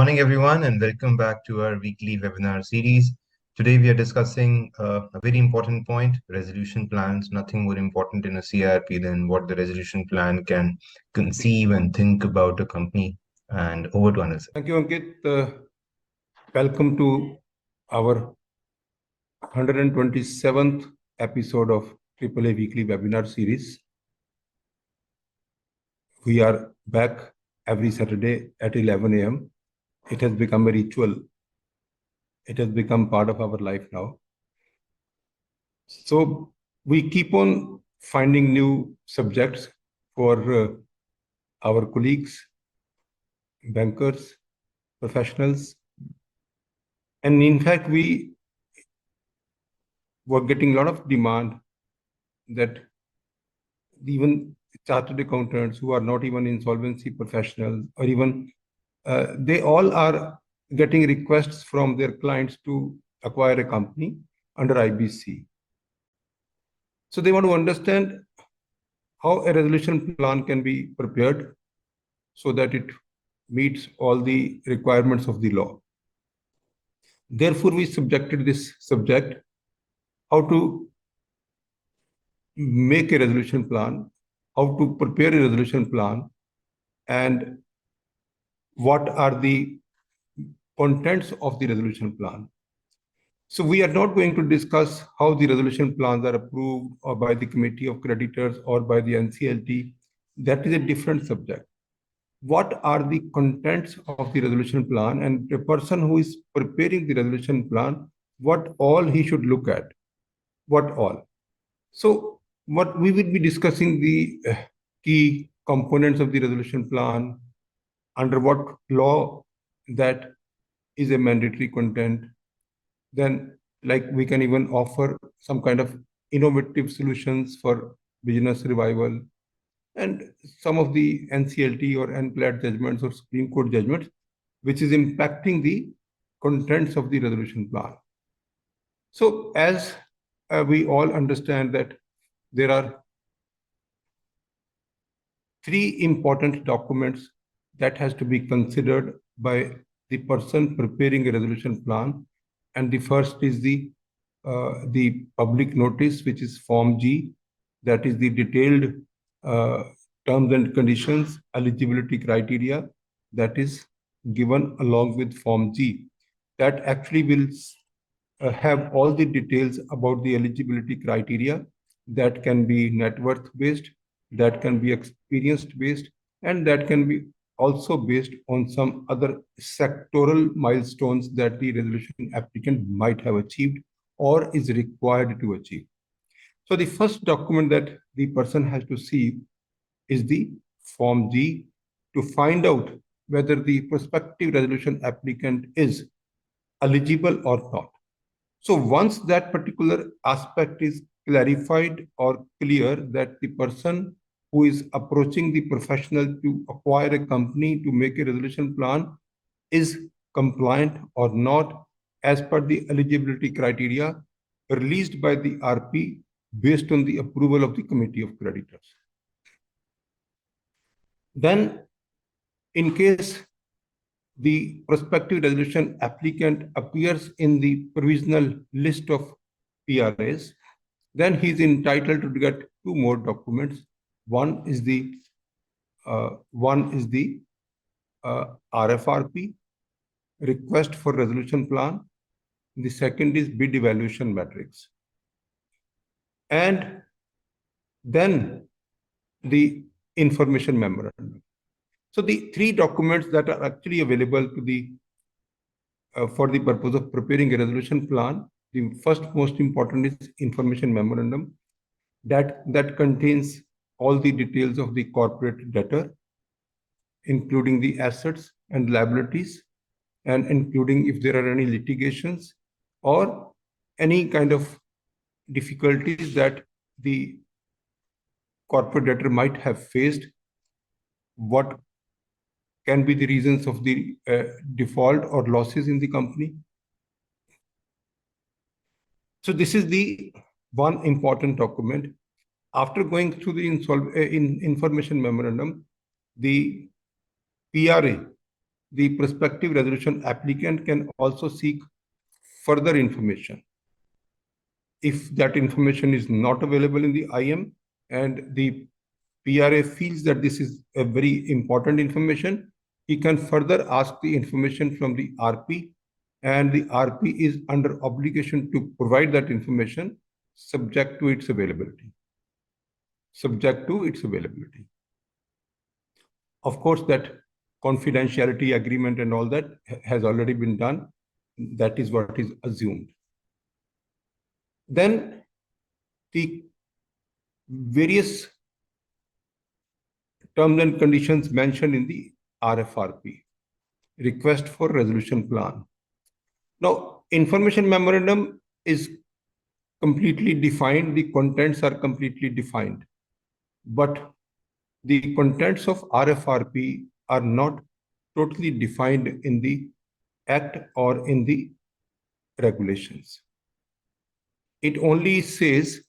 morning, everyone, and welcome back to our weekly webinar series. Today, we are discussing a very important point, resolution plans. Nothing more important in a CIRP than what the resolution plan can conceive and think about a company. And over to Anil. Thank you, Ankit. Welcome to our 127th episode of AAA Weekly Webinar Series. We are back every Saturday at 11 a.m. It has become a ritual. It has become part of our life now. So we keep on finding new subjects for our colleagues, bankers, professionals. And in fact, we were getting a lot of demand that even chartered accountants who are not even insolvency professionals or even they all are getting requests from their clients to acquire a company under IBC. So they want to understand how a resolution plan can be prepared so that it meets all the requirements of the law. Therefore, we subjected this subject, how to make a resolution plan, how to prepare a resolution plan, and what are the contents of the resolution plan. So we are not going to discuss how the resolution plans are approved or by the committee of creditors or by the NCLT. That is a different subject. What are the contents of the resolution plan, and the person who is preparing the resolution plan, what all he should look at, what all. So what we will be discussing the key components of the resolution plan, under what law that is a mandatory content. Then, like, we can even offer some kind of innovative solutions for business revival and some of the NCLT or NCLAT judgments or Supreme Court judgments, which is impacting the contents of the resolution plan. So as we all understand that there are three important documents that has to be considered by the person preparing a resolution plan. And the first is the public notice, which is Form G, that is the detailed terms and conditions, eligibility criteria that is given along with Form G. That actually will have all the details about the eligibility criteria. That can be net worth based, that can be experience based, and that can be also based on some other sectoral milestones that the resolution applicant might have achieved or is required to achieve. So the first document that the person has to see is the Form G to find out whether the prospective resolution applicant is eligible or not. So once that particular aspect is clarified or clear, that the person who is approaching the professional to acquire a company to make a resolution plan is compliant or not as per the eligibility criteria released by the RP based on the approval of the committee of creditors. Then, in case the prospective resolution applicant appears in the provisional list of PRAs, then he is entitled to get two more documents. One is the RFRP, request for resolution plan. The second is bid evaluation matrix. And then the information memorandum. So the three documents that are actually available to the for the purpose of preparing a resolution plan. The first most important is information memorandum that contains all the details of the corporate debtor, including the assets and liabilities, and including if there are any litigations or any kind of difficulties that the corporate debtor might have faced, what can be the reasons of the default or losses in the company. So this is the one important document. After going through the information memorandum, the PRA the prospective resolution applicant can also seek further information. If that information is not available in the IM and the PRA feels that this is a very important information, he can further ask the information from the RP, and the RP is under obligation to provide that information subject to its availability. Subject to its availability. Of course, that confidentiality agreement and all that has already been done. That is what is assumed. Then the various terms and conditions mentioned in the RFRP, request for resolution plan. Now, information memorandum is completely defined, the contents are completely defined, but the contents of RFRP are not totally defined in the Act or in the regulations. It only says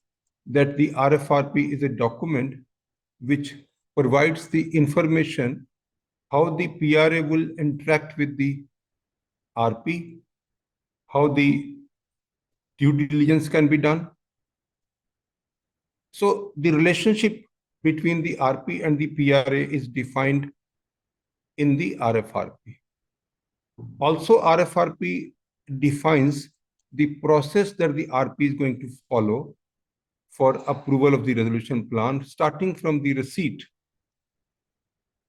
that the RFRP is a document which provides the information how the PRA will interact with the RP, how the due diligence can be done. So the relationship between the RP and the PRA is defined in the RFRP. Also, RFRP defines the process that the RP is going to follow for approval of the resolution plan, starting from the receipt.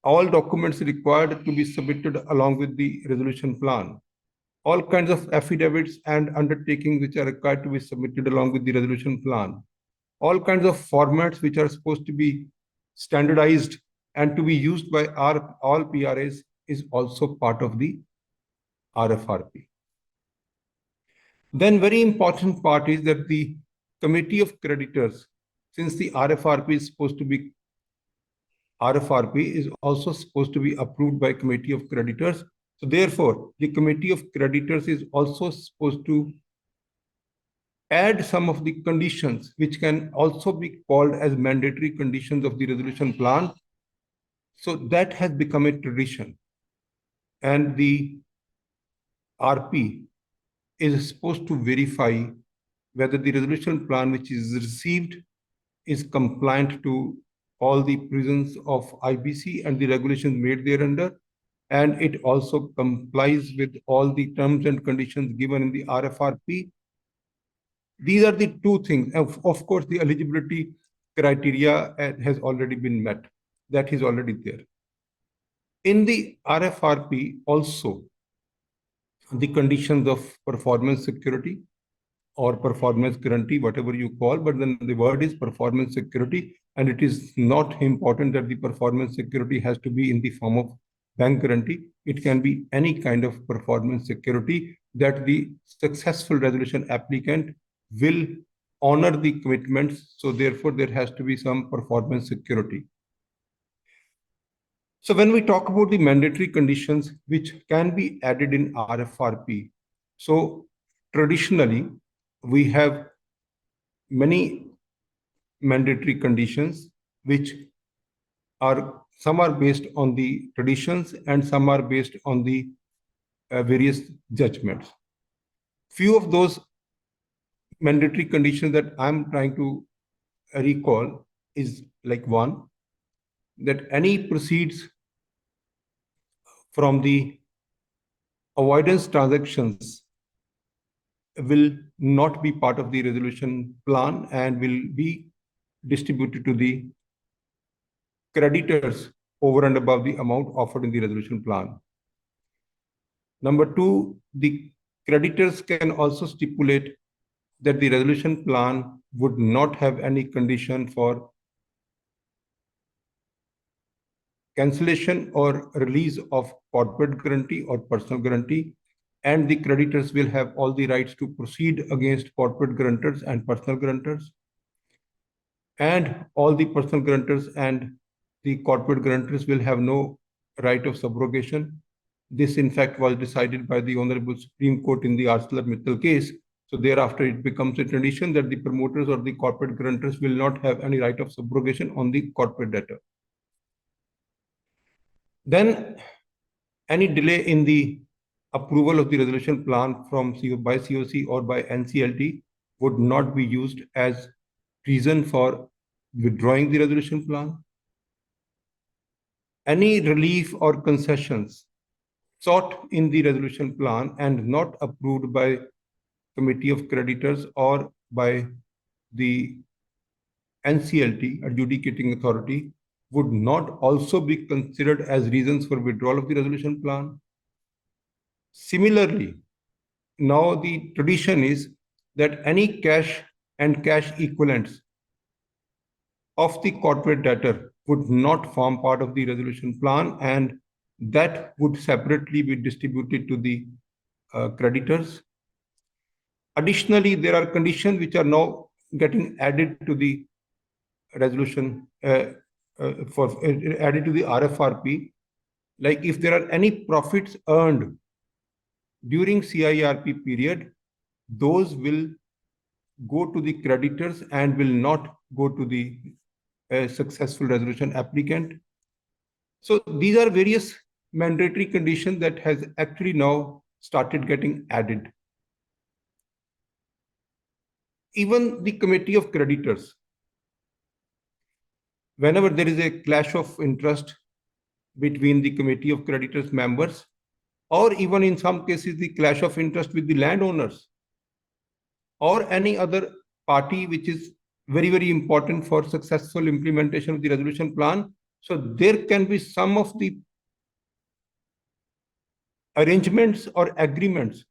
All documents required to be submitted along with the resolution plan. All kinds of affidavits and undertakings which are required to be submitted along with the resolution plan. All kinds of formats which are supposed to be standardized and to be used by all PRAs is also part of the RFRP. Then very important part is that the committee of creditors, since the RFRP is also supposed to be approved by committee of creditors. So therefore, the committee of creditors is also supposed to add some of the conditions which can also be called as mandatory conditions of the resolution plan. So that has become a tradition. And the RP is supposed to verify whether the resolution plan which is received is compliant to all the provisions of IBC and the regulations made thereunder, and it also complies with all the terms and conditions given in the RFRP. These are the two things. Of course, the eligibility criteria has already been met. That is already there. In the RFRP also, the conditions of performance security or performance guarantee, whatever you call, but then the word is performance security, and it is not important that the performance security has to be in the form of bank guarantee. It can be any kind of performance security that the successful resolution applicant will honor the commitments. So therefore, there has to be some performance security. So when we talk about the mandatory conditions which can be added in RFRP, so traditionally, we have many mandatory conditions which are, some are based on the traditions and some are based on the various judgments. Few of those mandatory conditions that I'm trying to recall is like one, that any proceeds from the avoidance transactions will not be part of the resolution plan and will be distributed to the creditors over and above the amount offered in the resolution plan. Number two, the creditors can also stipulate that the resolution plan would not have any condition for cancellation or release of corporate guarantee or personal guarantee, and the creditors will have all the rights to proceed against corporate guarantors and personal guarantors, and all the personal guarantors and the corporate guarantors will have no right of subrogation. This, in fact, was decided by the Honorable Supreme Court in the ArcelorMittal case. So thereafter, it becomes a tradition that the promoters or the corporate guarantors will not have any right of subrogation on the corporate debtor. Then any delay in the approval of the resolution plan by COC or by NCLT would not be used as reason for withdrawing the resolution plan. Any relief or concessions sought in the resolution plan and not approved by committee of creditors or by the NCLT, adjudicating authority, would not also be considered as reasons for withdrawal of the resolution plan. Similarly, now the tradition is that any cash and cash equivalents of the corporate debtor would not form part of the resolution plan, and that would separately be distributed to the creditors. Additionally, there are conditions which are now getting added to the resolution added to the RFRP, like if there are any profits earned during CIRP period, those will go to the creditors and will not go to the successful resolution applicant. So these are various mandatory conditions that has actually now started getting added. Even the committee of creditors, whenever there is a clash of interest between the committee of creditors members, or even in some cases the clash of interest with the landowners or any other party which is very, very important for successful implementation of the resolution plan. So there can be some of the arrangements or agreements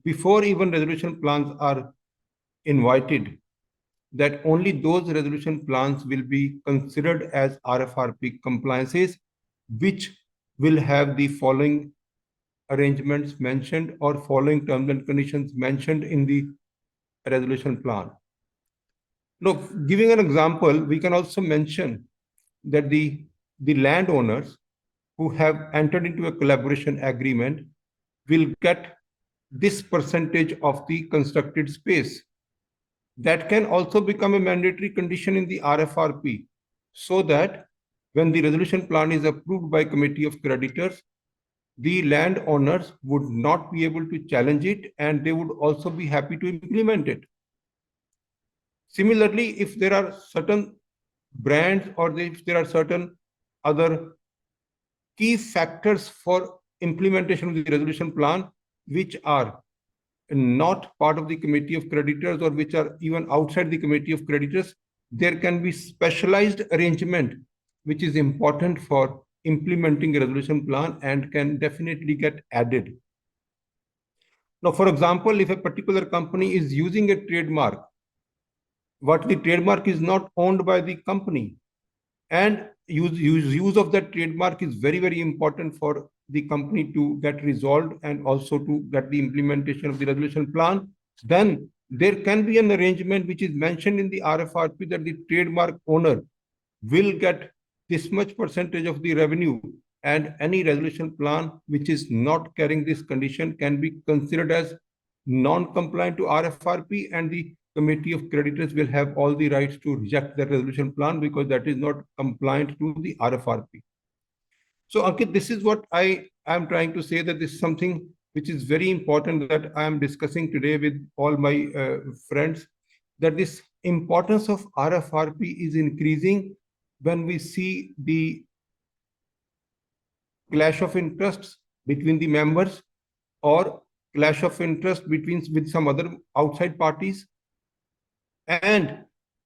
before even resolution plans are invited, that only those resolution plans will be considered as RFRP compliances, which will have the following arrangements mentioned or following terms and conditions mentioned in the resolution plan. Now, giving an example, we can also mention that the landowners who have entered into a collaboration agreement will get this percentage of the constructed space. That can also become a mandatory condition in the RFRP, so that when the resolution plan is approved by committee of creditors, the landowners would not be able to challenge it, and they would also be happy to implement it. Similarly, if there are certain brands or if there are certain other key factors for implementation of the resolution plan which are not part of the committee of creditors or which are even outside the committee of creditors, there can be specialized arrangement which is important for implementing a resolution plan and can definitely get added. Now, for example, if a particular company is using a trademark, but the trademark is not owned by the company, and use of that trademark is very, very important for the company to get resolved and also to get the implementation of the resolution plan, then there can be an arrangement which is mentioned in the RFRP that the trademark owner will get this much percentage of the revenue, and any resolution plan which is not carrying this condition can be considered as non-compliant to RFRP, and the committee of creditors will have all the rights to reject the resolution plan because that is not compliant to the RFRP. So, Ankit, this is what I am trying to say, that this is something which is very important that I am discussing today with all my friends, that this importance of RFRP is increasing when we see the clash of interests between the members or clash of interest with some other outside parties, and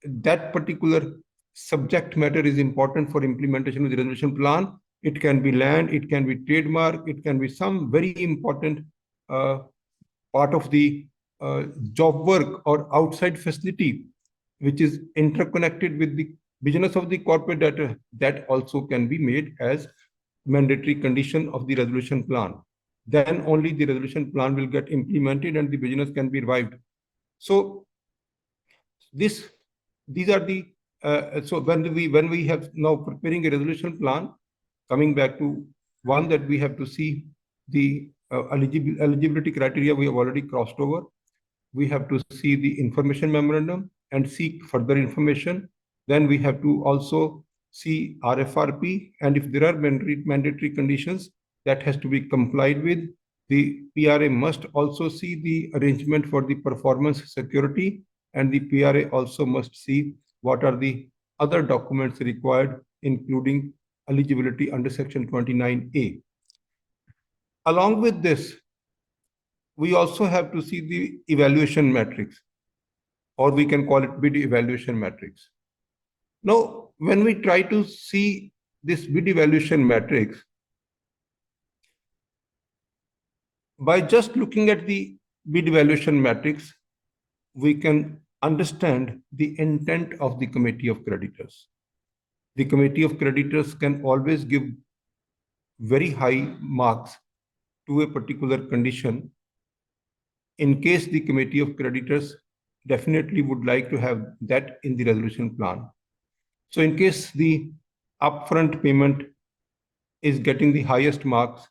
that particular subject matter is important for implementation of the resolution plan. It can be land, it can be trademark, it can be some very important part of the job work or outside facility which is interconnected with the business of the corporate debtor. That also can be made as mandatory condition of the resolution plan. Then only the resolution plan will get implemented and the business can be revived. So these are the so when we have now preparing a resolution plan, coming back to one, that we have to see the eligibility criteria we have already crossed over. We have to see the information memorandum and seek further information. Then we have to also see RFRP, and if there are mandatory conditions, that has to be complied with. The PRA must also see the arrangement for the performance security, and the PRA also must see what are the other documents required, including eligibility under Section 29A. Along with this, we also have to see the evaluation matrix, or we can call it bid evaluation matrix. Now, when we try to see this bid evaluation matrix, by just looking at the bid evaluation matrix, we can understand the intent of the committee of creditors. The committee of creditors can always give very high marks to a particular condition in case the committee of creditors definitely would like to have that in the resolution plan. So in case the upfront payment is getting the highest marks,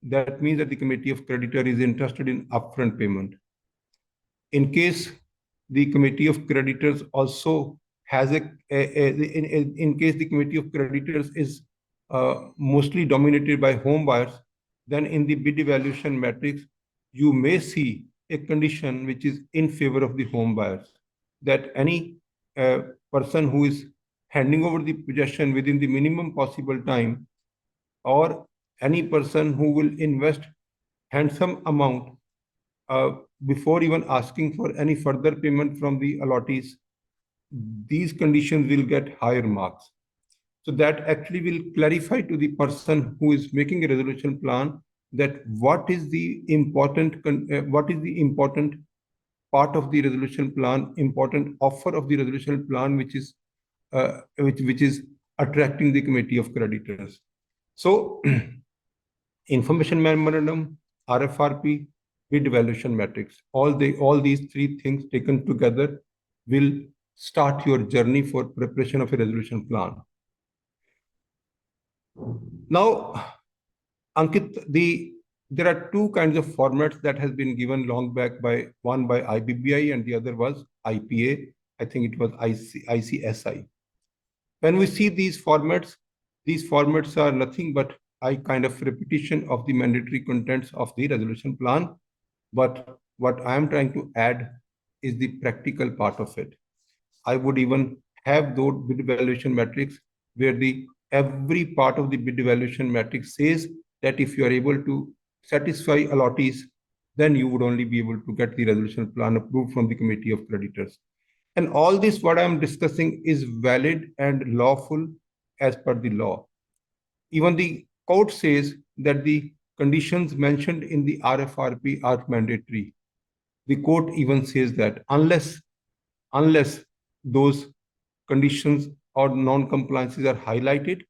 that means that the committee of creditor is interested in upfront payment. In case the committee of creditors also has in case the committee of creditors is mostly dominated by home buyers, then in the bid evaluation matrix, you may see a condition which is in favor of the home buyers, that any person who is handing over the possession within the minimum possible time, or any person who will invest handsome amount before even asking for any further payment from the allottees, these conditions will get higher marks. So that actually will clarify to the person who is making a resolution plan that what is the important part of the resolution plan, important offer of the resolution plan, which is attracting the committee of creditors. So information memorandum, RFRP, bid evaluation matrix, all these three things taken together will start your journey for preparation of a resolution plan. Now, Ankit, there are two kinds of formats that has been given long back by one by IBBI and the other was IPA. I think it was ICSI. When we see these formats are nothing but a kind of repetition of the mandatory contents of the resolution plan. But what I am trying to add is the practical part of it. I would even have those bid evaluation matrix where every part of the bid evaluation matrix says that if you are able to satisfy allottees, then you would only be able to get the resolution plan approved from the committee of creditors. And all this, what I am discussing, is valid and lawful as per the law. Even the court says that the conditions mentioned in the RFRP are mandatory. The court even says that unless those conditions or non-compliances are highlighted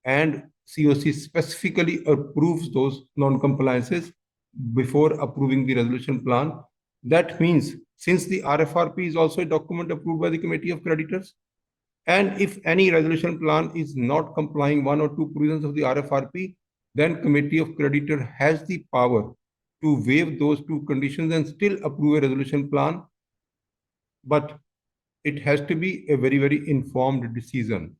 and COC specifically approves those non-compliances before approving the resolution plan, that means since the RFRP is also a document approved by the committee of creditors, and if any resolution plan is not complying one or two provisions of the RFRP, then committee of creditor has the power to waive those two conditions and still approve a resolution plan. But it has to be a very, very informed decision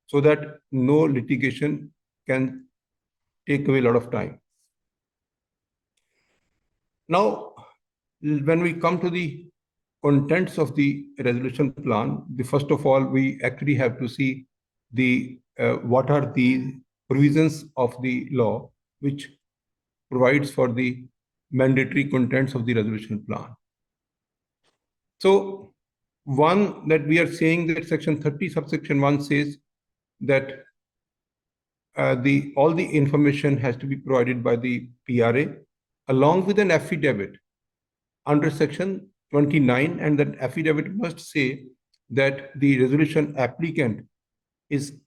so that no litigation can take away a lot of time. Now, when we come to the contents of the resolution plan, first of all, we actually have to see what are the provisions of the law which provides for the mandatory contents of the resolution plan. So one that we are saying that section 30 subsection 1 says that all the information has to be provided by the PRA along with an affidavit under section 29, and that affidavit must say that the resolution applicant is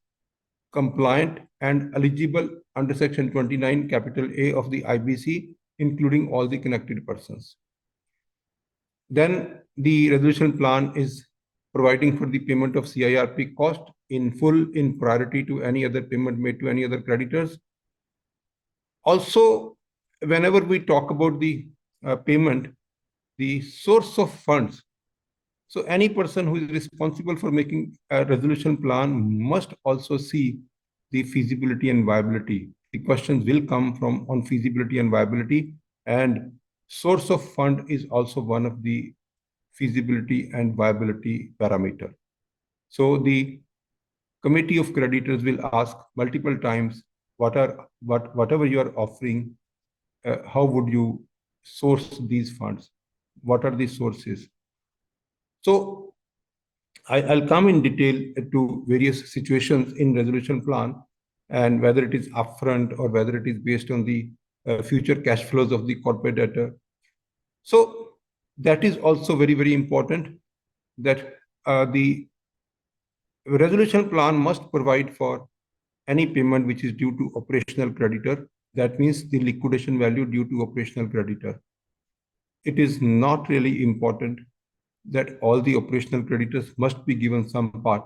compliant and eligible under section 29 capital A of the IBC, including all the connected persons. Then the resolution plan is providing for the payment of CIRP cost in full in priority to any other payment made to any other creditors. Also, whenever we talk about the payment, the source of funds. So any person who is responsible for making a resolution plan must also see the feasibility and viability. the questions will come from on feasibility and viability, and source of fund is also one of the feasibility and viability parameter. So the committee of creditors will ask multiple times, whatever you are offering, how would you source these funds? What are the sources? So I'll come in detail to various situations in resolution plan, and whether it is upfront or whether it is based on the future cash flows of the corporate debtor. So that is also very, very important, that the resolution plan must provide for any payment which is due to operational creditor. That means the liquidation value due to operational creditor. It is not really important that all the operational creditors must be given some part,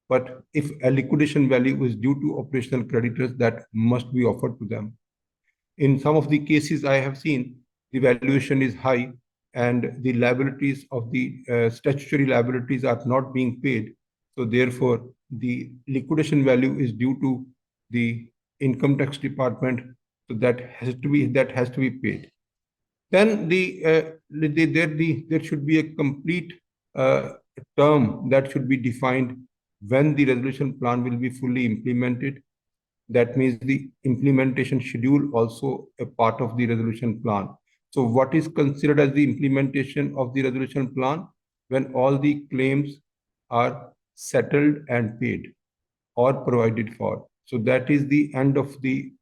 but if a liquidation value is due to operational creditors, that must be offered to them. In some of the cases I have seen, the valuation is high and the liabilities of the statutory liabilities are not being paid. So therefore, the liquidation value is due to the income tax department. So that has to be paid. Then there should be a complete term that should be defined when the resolution plan will be fully implemented. That means the implementation schedule also a part of the resolution plan. So what is considered as the implementation of the resolution plan? When all the claims are settled and paid or provided for. So that is the end of the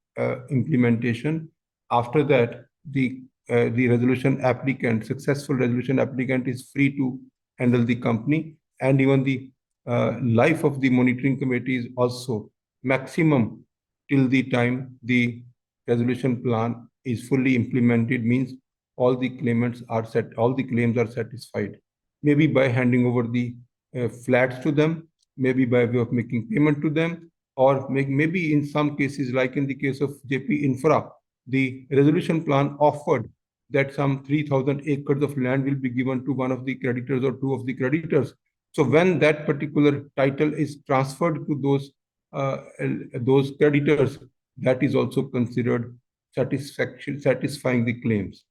implementation. After that, the resolution applicant, successful resolution applicant, is free to handle the company, and even the life of the monitoring committee is also maximum till the time the resolution plan is fully implemented, means all the claimants are all the claims are satisfied. Maybe by handing over the flats to them, maybe by way of making payment to them, or maybe in some cases, like in the case of JP Infra, the resolution plan offered that some 3,000 acres of land will be given to one of the creditors or two of the creditors. So when that particular title is transferred to those creditors, that is also considered satisfying the claims.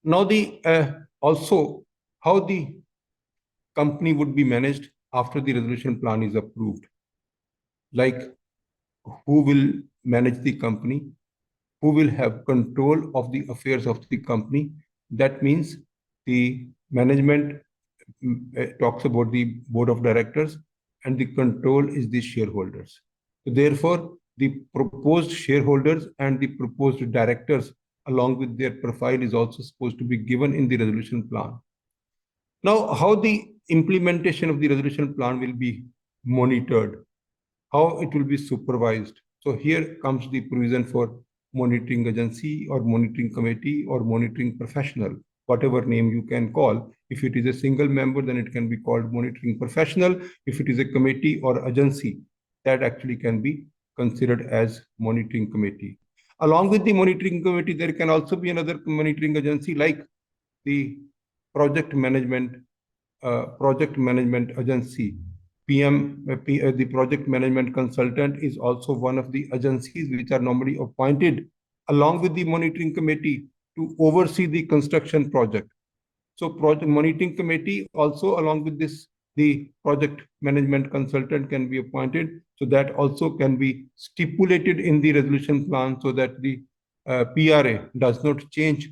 Now also how the company would be managed after the resolution plan is approved. Like, who will manage the company? Who will have control of the affairs of the company? That means the management talks about the board of directors, and the control is the shareholders. So therefore, the proposed shareholders and the proposed directors, along with their profile, is also supposed to be given in the resolution plan. Now, how the implementation of the resolution plan will be monitored, how it will be supervised. So here comes the provision for monitoring agency or monitoring committee or monitoring professional, whatever name you can call. If it is a single member, then it can be called monitoring professional. If it is a committee or agency, that actually can be considered as monitoring committee. Along with the monitoring committee, there can also be another monitoring agency like the project management agency. The project management consultant is also one of the agencies which are normally appointed along with the monitoring committee to oversee the construction project. So project monitoring committee also, along with this, the project management consultant can be appointed. So that also can be stipulated in the resolution plan, so that the PRA does not change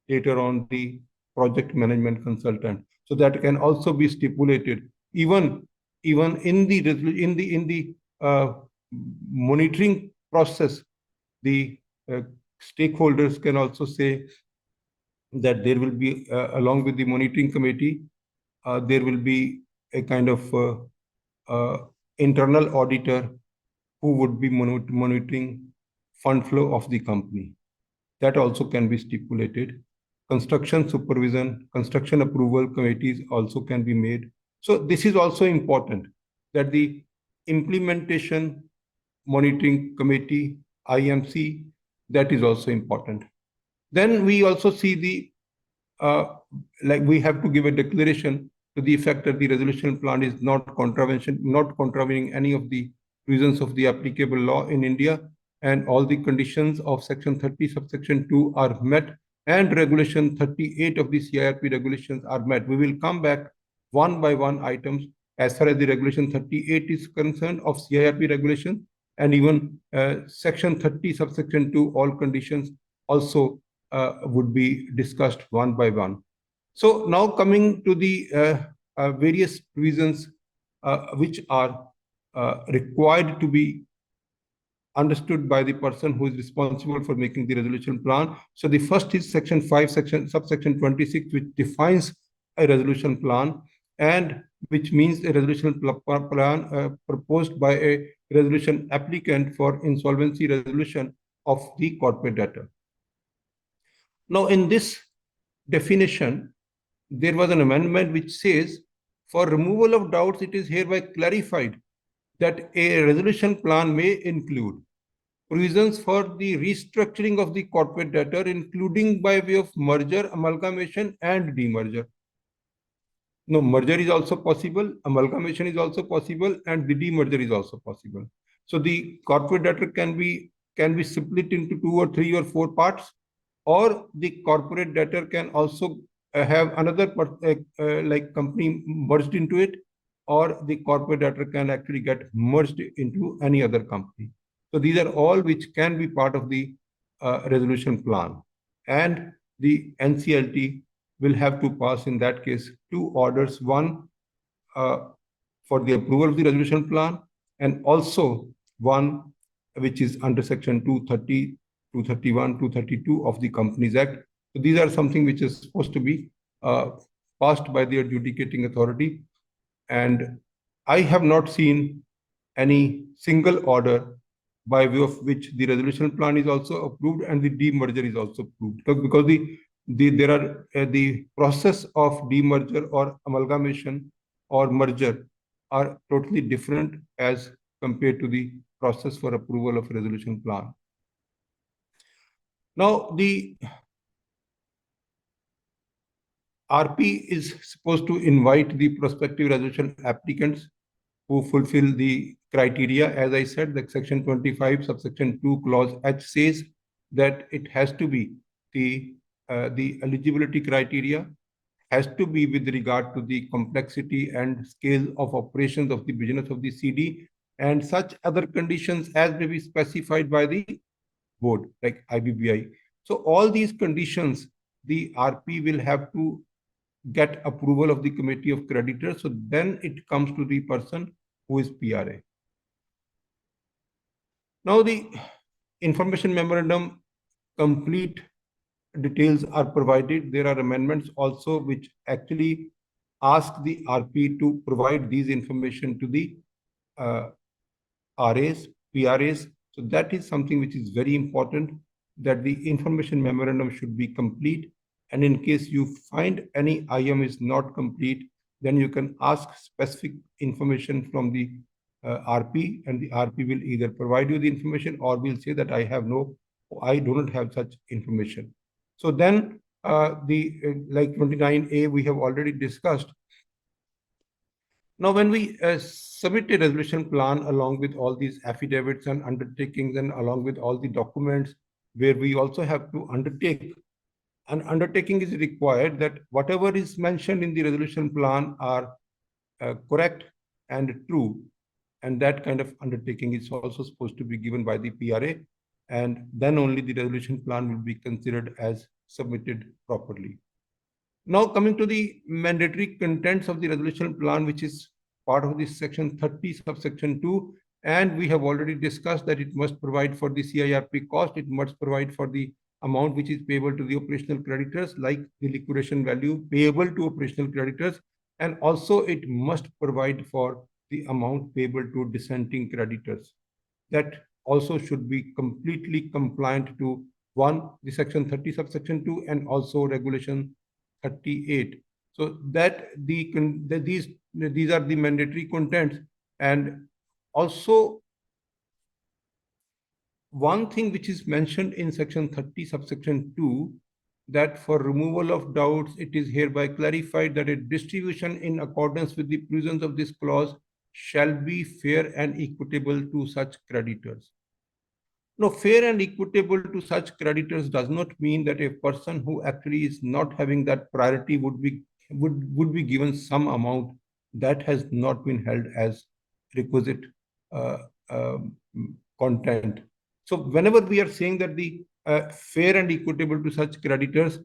later on the project management consultant. So that can also be stipulated. Even in the monitoring process, the stakeholders can also say that there will be, along with the monitoring committee, there will be a kind of internal auditor who would be monitoring fund flow of the company. That also can be stipulated. Construction supervision, construction approval committees also can be made. So this is also important, that the implementation monitoring committee, IMC, that is also important. Then we also see the, like we have to give a declaration to the effect that the resolution plan is not contravening any of the provisions of the applicable law in India, and all the conditions of section 30 subsection 2 are met and regulation 38 of the CIRP regulations are met. We will come back one by one items as far as the regulation 38 is concerned of CIRP regulation, and even section 30 subsection 2 all conditions also would be discussed one by one. So now coming to the various provisions which are required to be understood by the person who is responsible for making the resolution plan. So the first is section 5, subsection 26, which defines a resolution plan, and which means a resolution plan proposed by a resolution applicant for insolvency resolution of the corporate debtor. Now, in this definition, there was an amendment which says, for removal of doubts, it is hereby clarified that a resolution plan may include provisions for the restructuring of the corporate debtor, including by way of merger, amalgamation, and demerger. No, merger is also possible, amalgamation is also possible, and the demerger is also possible. So the corporate debtor can be split into 2 or 3 or 4 parts, or the corporate debtor can also have another like company merged into it, or the corporate debtor can actually get merged into any other company. So these are all which can be part of the resolution plan, and the NCLT will have to pass in that case 2 orders, one for the approval of the resolution plan, and also one which is under section 230, 231, 232 of the Companies Act. So these are something which is supposed to be passed by the adjudicating authority, and I have not seen any single order by way of which the resolution plan is also approved and the demerger is also approved, because the process of demerger or amalgamation or merger are totally different as compared to the process for approval of a resolution plan. Now, the RP is supposed to invite the prospective resolution applicants who fulfill the criteria. As I said, the section 25, subsection 2, clause H says that it has to be the eligibility criteria has to be with regard to the complexity and scale of operations of the business of the CD, and such other conditions as may be specified by the board, like IBBI. So all these conditions, the RP will have to get approval of the committee of creditors. So then it comes to the person who is PRA. Now the information memorandum, complete details are provided. There are amendments also which actually ask the RP to provide these information to the RAs, PRAs. So that is something which is very important, that the information memorandum should be complete. And in case you find any IM is not complete, then you can ask specific information from the RP, and the RP will either provide you the information or will say that I do not have such information. So then like 29A we have already discussed. Now, when we submit a resolution plan along with all these affidavits and undertakings and along with all the documents, where we also have to undertake, an undertaking is required that whatever is mentioned in the resolution plan are correct and true, and that kind of undertaking is also supposed to be given by the PRA, and then only the resolution plan will be considered as submitted properly. Now, coming to the mandatory contents of the resolution plan, which is part of this section 30 subsection 2, and we have already discussed that it must provide for the CIRP cost, it must provide for the amount which is payable to the operational creditors, like the liquidation value payable to operational creditors, and also it must provide for the amount payable to dissenting creditors. That also should be completely compliant to the section 30 subsection 2 and also regulation 38. So that these are the mandatory contents. And also one thing which is mentioned in section 30 subsection 2, that for removal of doubts, it is hereby clarified that a distribution in accordance with the provisions of this clause shall be fair and equitable to such creditors. No, fair and equitable to such creditors does not mean that a person who actually is not having that priority would be given some amount that has not been held as requisite uh, um, content. So whenever we are saying that the fair and equitable to such creditors,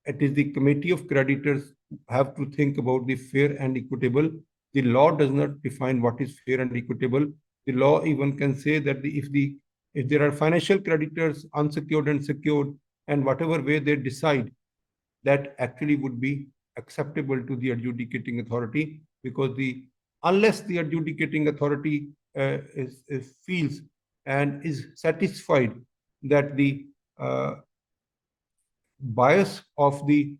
it is the committee of creditors have to think about the fair and equitable. The law does not define what is fair and equitable. The law even can say that if there are financial creditors, unsecured and secured, and whatever way they decide, that actually would be acceptable to the adjudicating authority, because unless the adjudicating authority feels and is satisfied that the uh, bias of the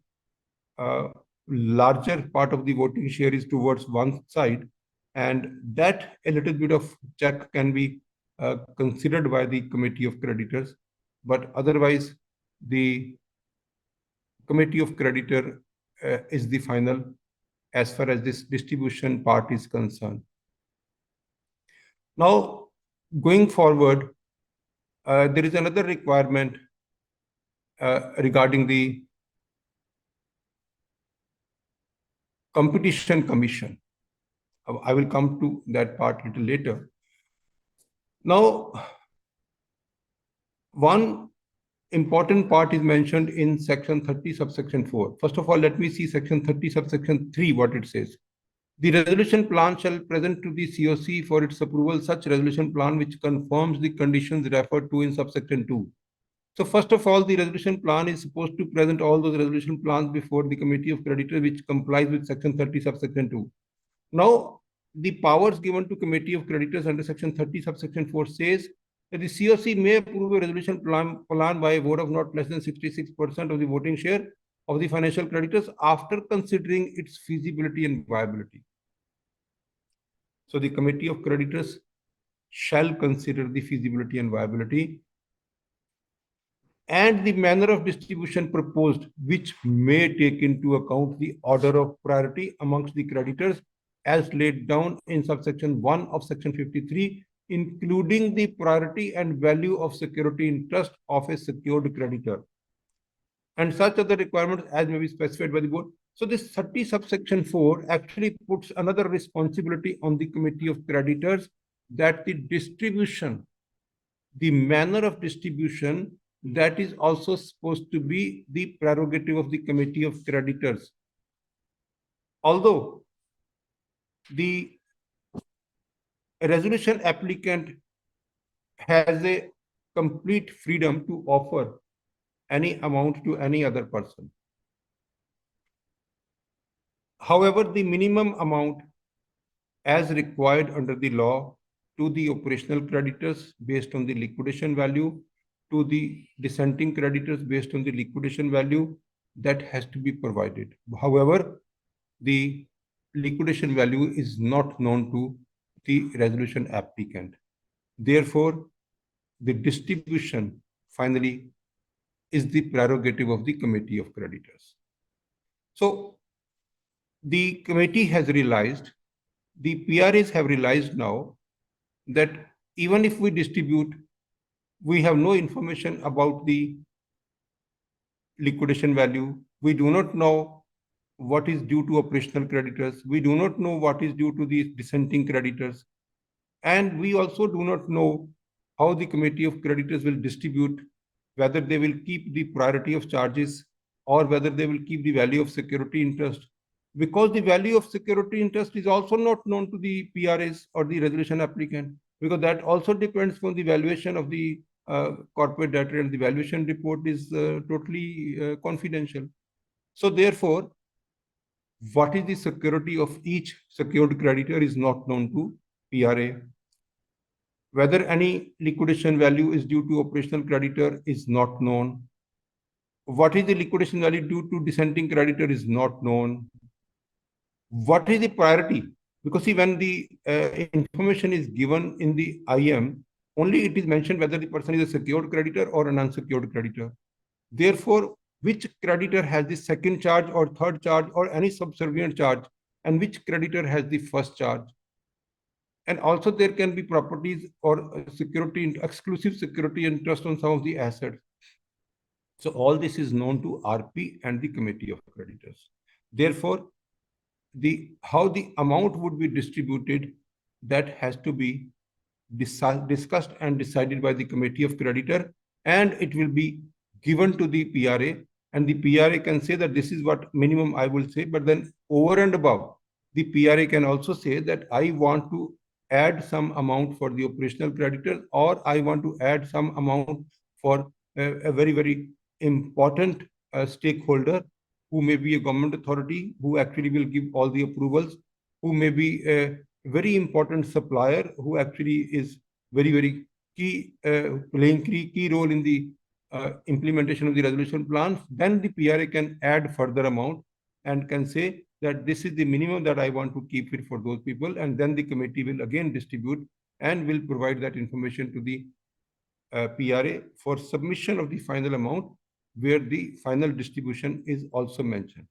uh, larger part of the voting share is towards one side, and that a little bit of check can be considered by the committee of creditors. But otherwise, the committee of creditor is the final as far as this distribution part is concerned. Now, going forward, there is another requirement regarding the competition commission. I will come to that part a little later. Now, one important part is mentioned in section 30 subsection 4. First of all, let me see section 30 subsection 3, what it says. The resolution plan shall present to the COC for its approval such resolution plan which confirms the conditions referred to in subsection 2. So first of all, the resolution plan is supposed to present all those resolution plans before the committee of creditors which complies with section 30 subsection 2. Now, the powers given to committee of creditors under section 30 subsection 4 says that the COC may approve a resolution plan by a vote of not less than 66% of the voting share of the financial creditors after considering its feasibility and viability. So the committee of creditors shall consider the feasibility and viability and the manner of distribution proposed, which may take into account the order of priority amongst the creditors as laid down in subsection 1 of section 53, including the priority and value of security interest of a secured creditor, and such other requirements as may be specified by the board. So this 30 subsection 4 actually puts another responsibility on the committee of creditors, that the distribution, the manner of distribution, that is also supposed to be the prerogative of the committee of creditors. Although the resolution applicant has a complete freedom to offer any amount to any other person. However, the minimum amount as required under the law to the operational creditors based on the liquidation value, to the dissenting creditors based on the liquidation value, that has to be provided. However, the liquidation value is not known to the resolution applicant. Therefore, the distribution finally is the prerogative of the committee of creditors. So the committee has realized, the PRAs have realized now that even if we distribute, we have no information about the liquidation value. We do not know what is due to operational creditors. We do not know what is due to the dissenting creditors. And we also do not know how the committee of creditors will distribute, whether they will keep the priority of charges or whether they will keep the value of security interest. Because the value of security interest is also not known to the PRAs or the resolution applicant, because that also depends on the valuation of the corporate debtor, and the valuation report is totally confidential. So therefore, what is the security of each secured creditor is not known to PRA. Whether any liquidation value is due to operational creditor is not known. What is the liquidation value due to dissenting creditor is not known. What is the priority? Because see, when the information is given in the IM, only it is mentioned whether the person is a secured creditor or an unsecured creditor. Therefore, which creditor has the second charge or third charge or any subservient charge, and which creditor has the first charge? And also there can be properties or security, exclusive security interest on some of the assets. So all this is known to RP and the committee of creditors. Therefore, how the amount would be distributed, that has to be discussed and decided by the committee of creditor, and it will be given to the PRA, and the PRA can say that this is what minimum I will say, but then over and above, the PRA can also say that I want to add some amount for the operational creditors, or I want to add some amount for a very, very important stakeholder who may be a government authority who actually will give all the approvals, who may be a very important supplier who actually is very, very key, playing key role in the implementation of the resolution plans. Then the PRA can add further amount and can say that this is the minimum that I want to keep it for those people, and then the committee will again distribute and will provide that information to the PRA for submission of the final amount, where the final distribution is also mentioned.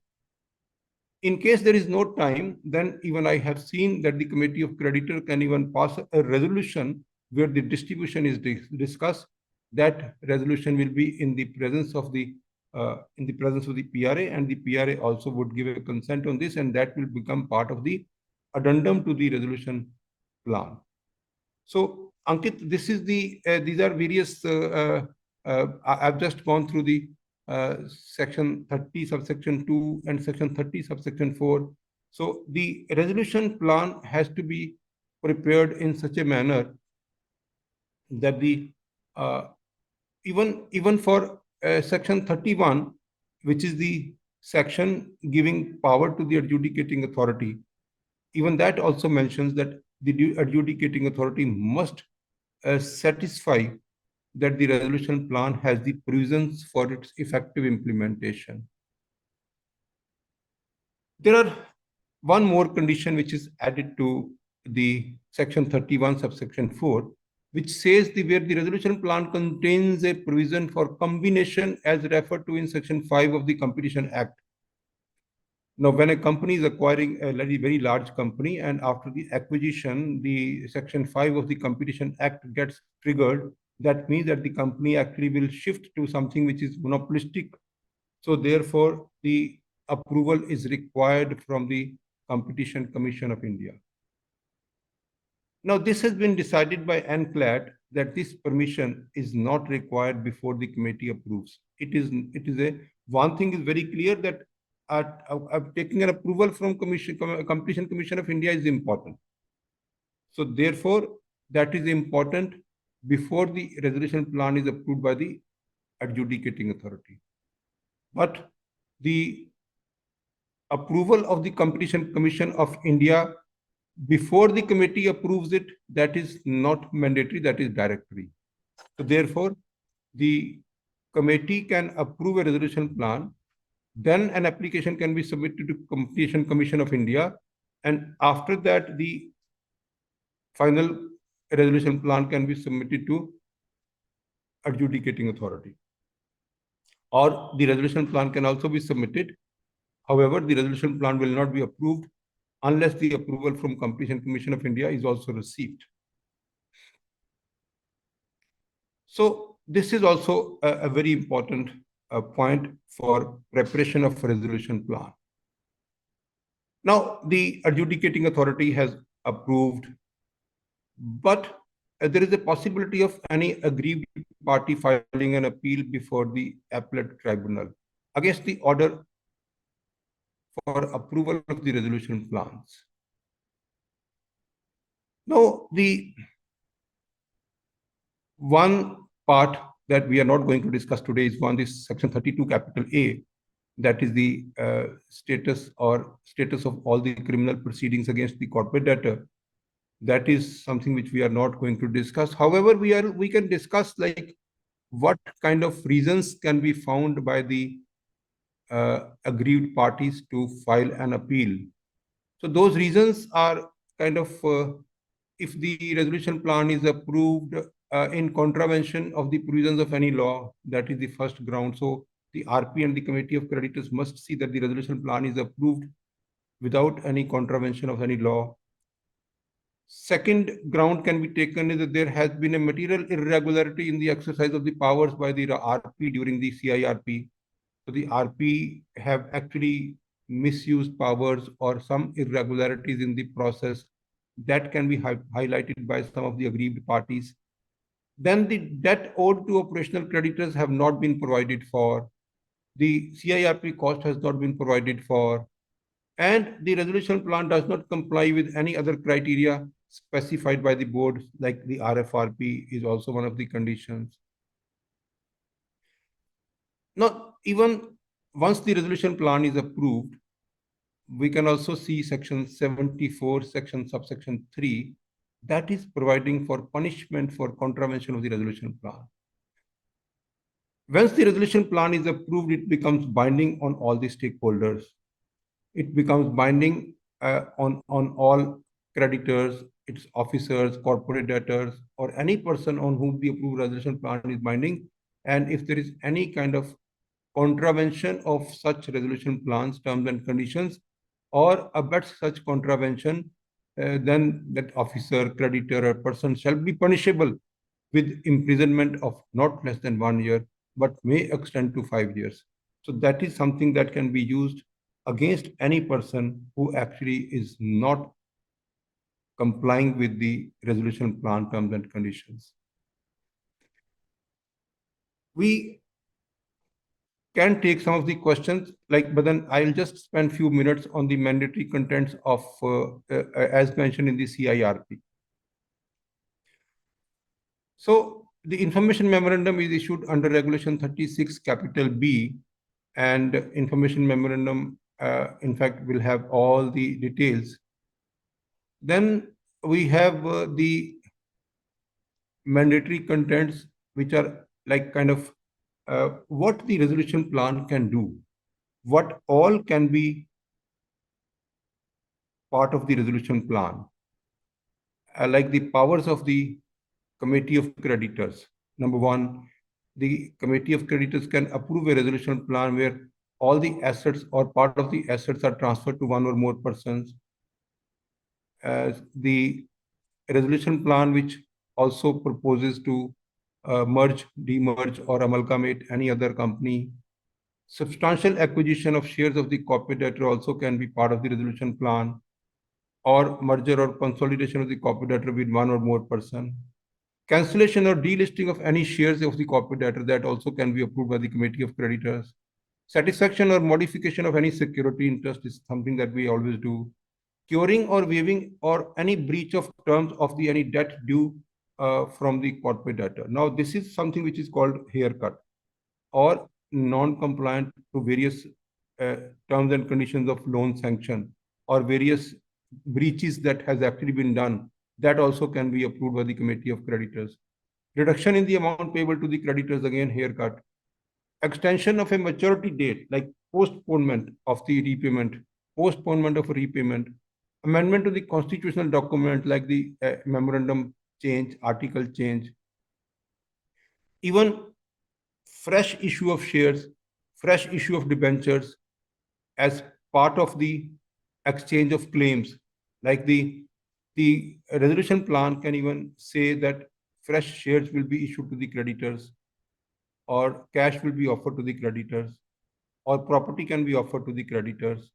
In case there is no time, then even I have seen that the committee of creditor can even pass a resolution where the distribution is discussed. That resolution will be in the presence of the PRA, and the PRA also would give a consent on this, and that will become part of the addendum to the resolution plan. So, Ankit, this is these are various. I've just gone through the section 30 subsection 2 and section 30 subsection 4. So the resolution plan has to be prepared in such a manner that the even for section 31, which is the section giving power to the adjudicating authority, even that also mentions that the adjudicating authority must satisfy that the resolution plan has the provisions for its effective implementation. There are one more condition which is added to the section 31 subsection 4, which says where the resolution plan contains a provision for combination as referred to in section 5 of the Competition Act. Now, when a company is acquiring a very large company, and after the acquisition, the section 5 of the Competition Act gets triggered, that means that the company actually will shift to something which is monopolistic. So therefore, the approval is required from the Competition Commission of India. Now, this has been decided by NCLAT that this permission is not required before the committee approves. One thing is very clear, that taking an approval from Competition Commission of India is important. So therefore, that is important before the resolution plan is approved by the adjudicating authority. But the approval of the Competition Commission of India before the committee approves it, that is not mandatory, that is directory. So therefore, the committee can approve a resolution plan, then an application can be submitted to Competition Commission of India, and after that, the final resolution plan can be submitted to adjudicating authority. Or the resolution plan can also be submitted. However, the resolution plan will not be approved unless the approval from Competition Commission of India is also received. So this is also a very important point for preparation of resolution plan. Now, the adjudicating authority has approved, but there is a possibility of any aggrieved party filing an appeal before the appellate tribunal against the order for approval of the resolution plans. Now, the one part that we are not going to discuss today is this section 32 capital A, that is the status of all the criminal proceedings against the corporate debtor. That is something which we are not going to discuss. However, we can discuss like what kind of reasons can be found by the aggrieved parties to file an appeal. So those reasons are kind of if the resolution plan is approved in contravention of the provisions of any law, that is the first ground. So the RP and the committee of creditors must see that the resolution plan is approved without any contravention of any law. Second ground can be taken is that there has been a material irregularity in the exercise of the powers by the RP during the CIRP. So the RP have actually misused powers or some irregularities in the process that can be highlighted by some of the aggrieved parties. Then the debt owed to operational creditors have not been provided for. The CIRP cost has not been provided for, and the resolution plan does not comply with any other criteria specified by the board, like the RFRP is also one of the conditions. Now, even once the resolution plan is approved, we can also see section 74, section subsection 3, that is providing for punishment for contravention of the resolution plan. Once the resolution plan is approved, it becomes binding on all the stakeholders. It becomes binding on all creditors, its officers, corporate debtors, or any person on whom the approved resolution plan is binding. And if there is any kind of contravention of such resolution plans, terms and conditions, or abuts such contravention, then that officer, creditor, or person shall be punishable with imprisonment of not less than 1 year, but may extend to 5 years. So that is something that can be used against any person who actually is not complying with the resolution plan terms and conditions. We can take some of the questions, but then I'll just spend few minutes on the mandatory contents of, as mentioned in the CIRP. So the information memorandum is issued under Regulation 36 capital B, and information memorandum, in fact, will have all the details. Then we have the mandatory contents, which are like kind of what the resolution plan can do, what all can be part of the resolution plan, like the powers of the committee of creditors. Number one, the committee of creditors can approve a resolution plan where all the assets or part of the assets are transferred to one or more persons. The resolution plan which also proposes to merge, demerge, or amalgamate any other company. Substantial acquisition of shares of the corporate debtor also can be part of the resolution plan, or merger or consolidation of the corporate debtor with one or more person. Cancellation or delisting of any shares of the corporate debtor, that also can be approved by the committee of creditors. Satisfaction or modification of any security interest is something that we always do. Curing or waiving or any breach of terms of the any debt due from the corporate debtor. Now, this is something which is called haircut or non-compliant to various terms and conditions of loan sanction, or various breaches that has actually been done, that also can be approved by the committee of creditors. Reduction in the amount payable to the creditors, again haircut. Extension of a maturity date, like postponement of the repayment, postponement of a repayment. Amendment to the constitutional document, like the memorandum change, article change. Even fresh issue of shares, fresh issue of debentures as part of the exchange of claims, like the resolution plan can even say that fresh shares will be issued to the creditors, or cash will be offered to the creditors, or property can be offered to the creditors,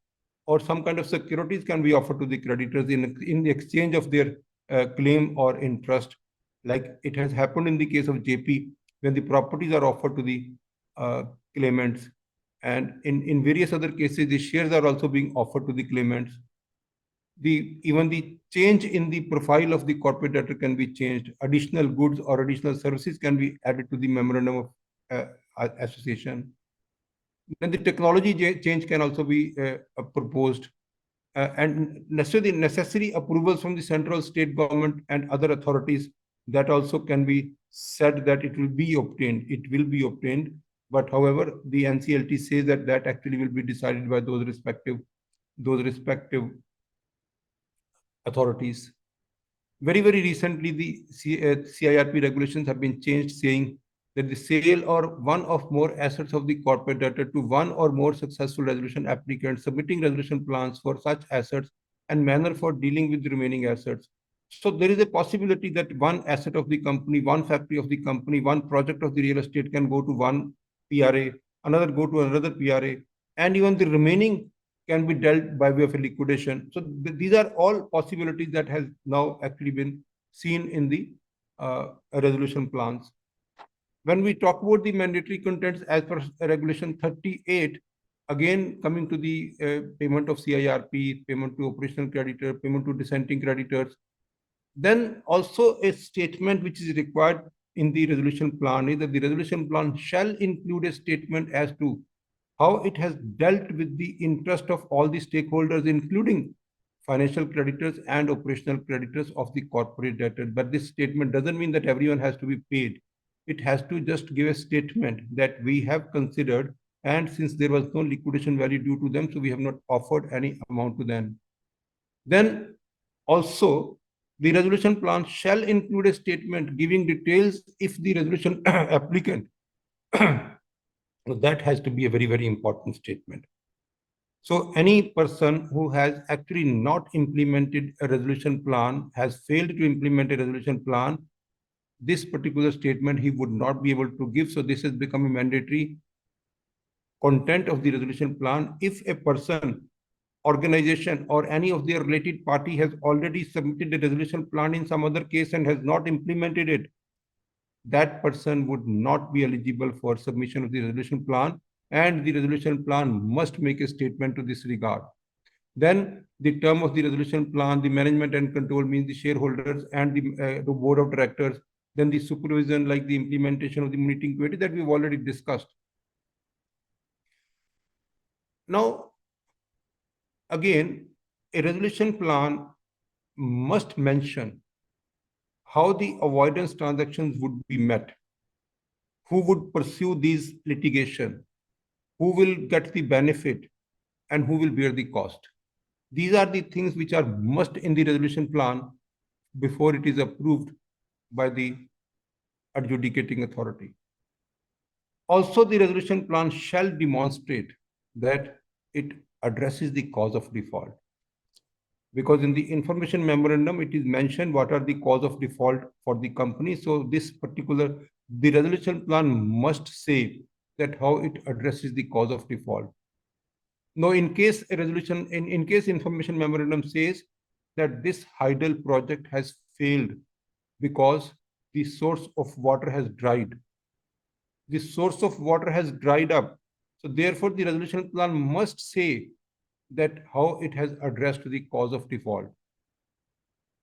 or some kind of securities can be offered to the creditors in the exchange of their claim or interest, like it has happened in the case of JP, when the properties are offered to the claimants, and in various other cases the shares are also being offered to the claimants. Even the change in the profile of the corporate debtor can be changed. Additional goods or additional services can be added to the memorandum of association. Then the technology change can also be proposed, and necessary approvals from the central, state government and other authorities, that also can be said that it will be obtained. It will be obtained, but however, the NCLT says that that actually will be decided by those respective authorities. Very, very recently, the CIRP regulations have been changed, saying that the sale or one of more assets of the corporate debtor to one or more successful resolution applicants submitting resolution plans for such assets and manner for dealing with the remaining assets. So there is a possibility that one asset of the company, one factory of the company, one project of the real estate can go to one PRA, another go to another PRA, and even the remaining can be dealt by way of a liquidation. So these are all possibilities that has now actually been seen in the resolution plans. When we talk about the mandatory contents as per Regulation 38, again coming to the payment of CIRP, payment to operational creditor, payment to dissenting creditors, then also a statement which is required in the resolution plan is that the resolution plan shall include a statement as to how it has dealt with the interest of all the stakeholders, including financial creditors and operational creditors of the corporate debtor. But this statement doesn't mean that everyone has to be paid. It has to just give a statement that we have considered, and since there was no liquidation value due to them, so we have not offered any amount to them. Then also, the resolution plan shall include a statement giving details if the resolution applicant. That has to be a very, very important statement. So any person who has actually not implemented a resolution plan, has failed to implement a resolution plan, this particular statement he would not be able to give. So this has become a mandatory content of the resolution plan. If a person, organization, or any of their related party has already submitted a resolution plan in some other case and has not implemented it, that person would not be eligible for submission of the resolution plan, and the resolution plan must make a statement to this regard. Then the term of the resolution plan, the management and control means the shareholders and the board of directors, then the supervision like the implementation of the monitoring committee that we've already discussed. Now, again, a resolution plan must mention how the avoidance transactions would be met, who would pursue these litigation, who will get the benefit, and who will bear the cost. These are the things which are must in the resolution plan before it is approved by the adjudicating authority. Also, the resolution plan shall demonstrate that it addresses the cause of default. Because in the information memorandum, it is mentioned what are the cause of default for the company. So this particular, the resolution plan must say that how it addresses the cause of default. Now, in case a resolution, in case information memorandum says that this hydel project has failed because the source of water has dried, the source of water has dried up. So therefore, the resolution plan must say that how it has addressed the cause of default.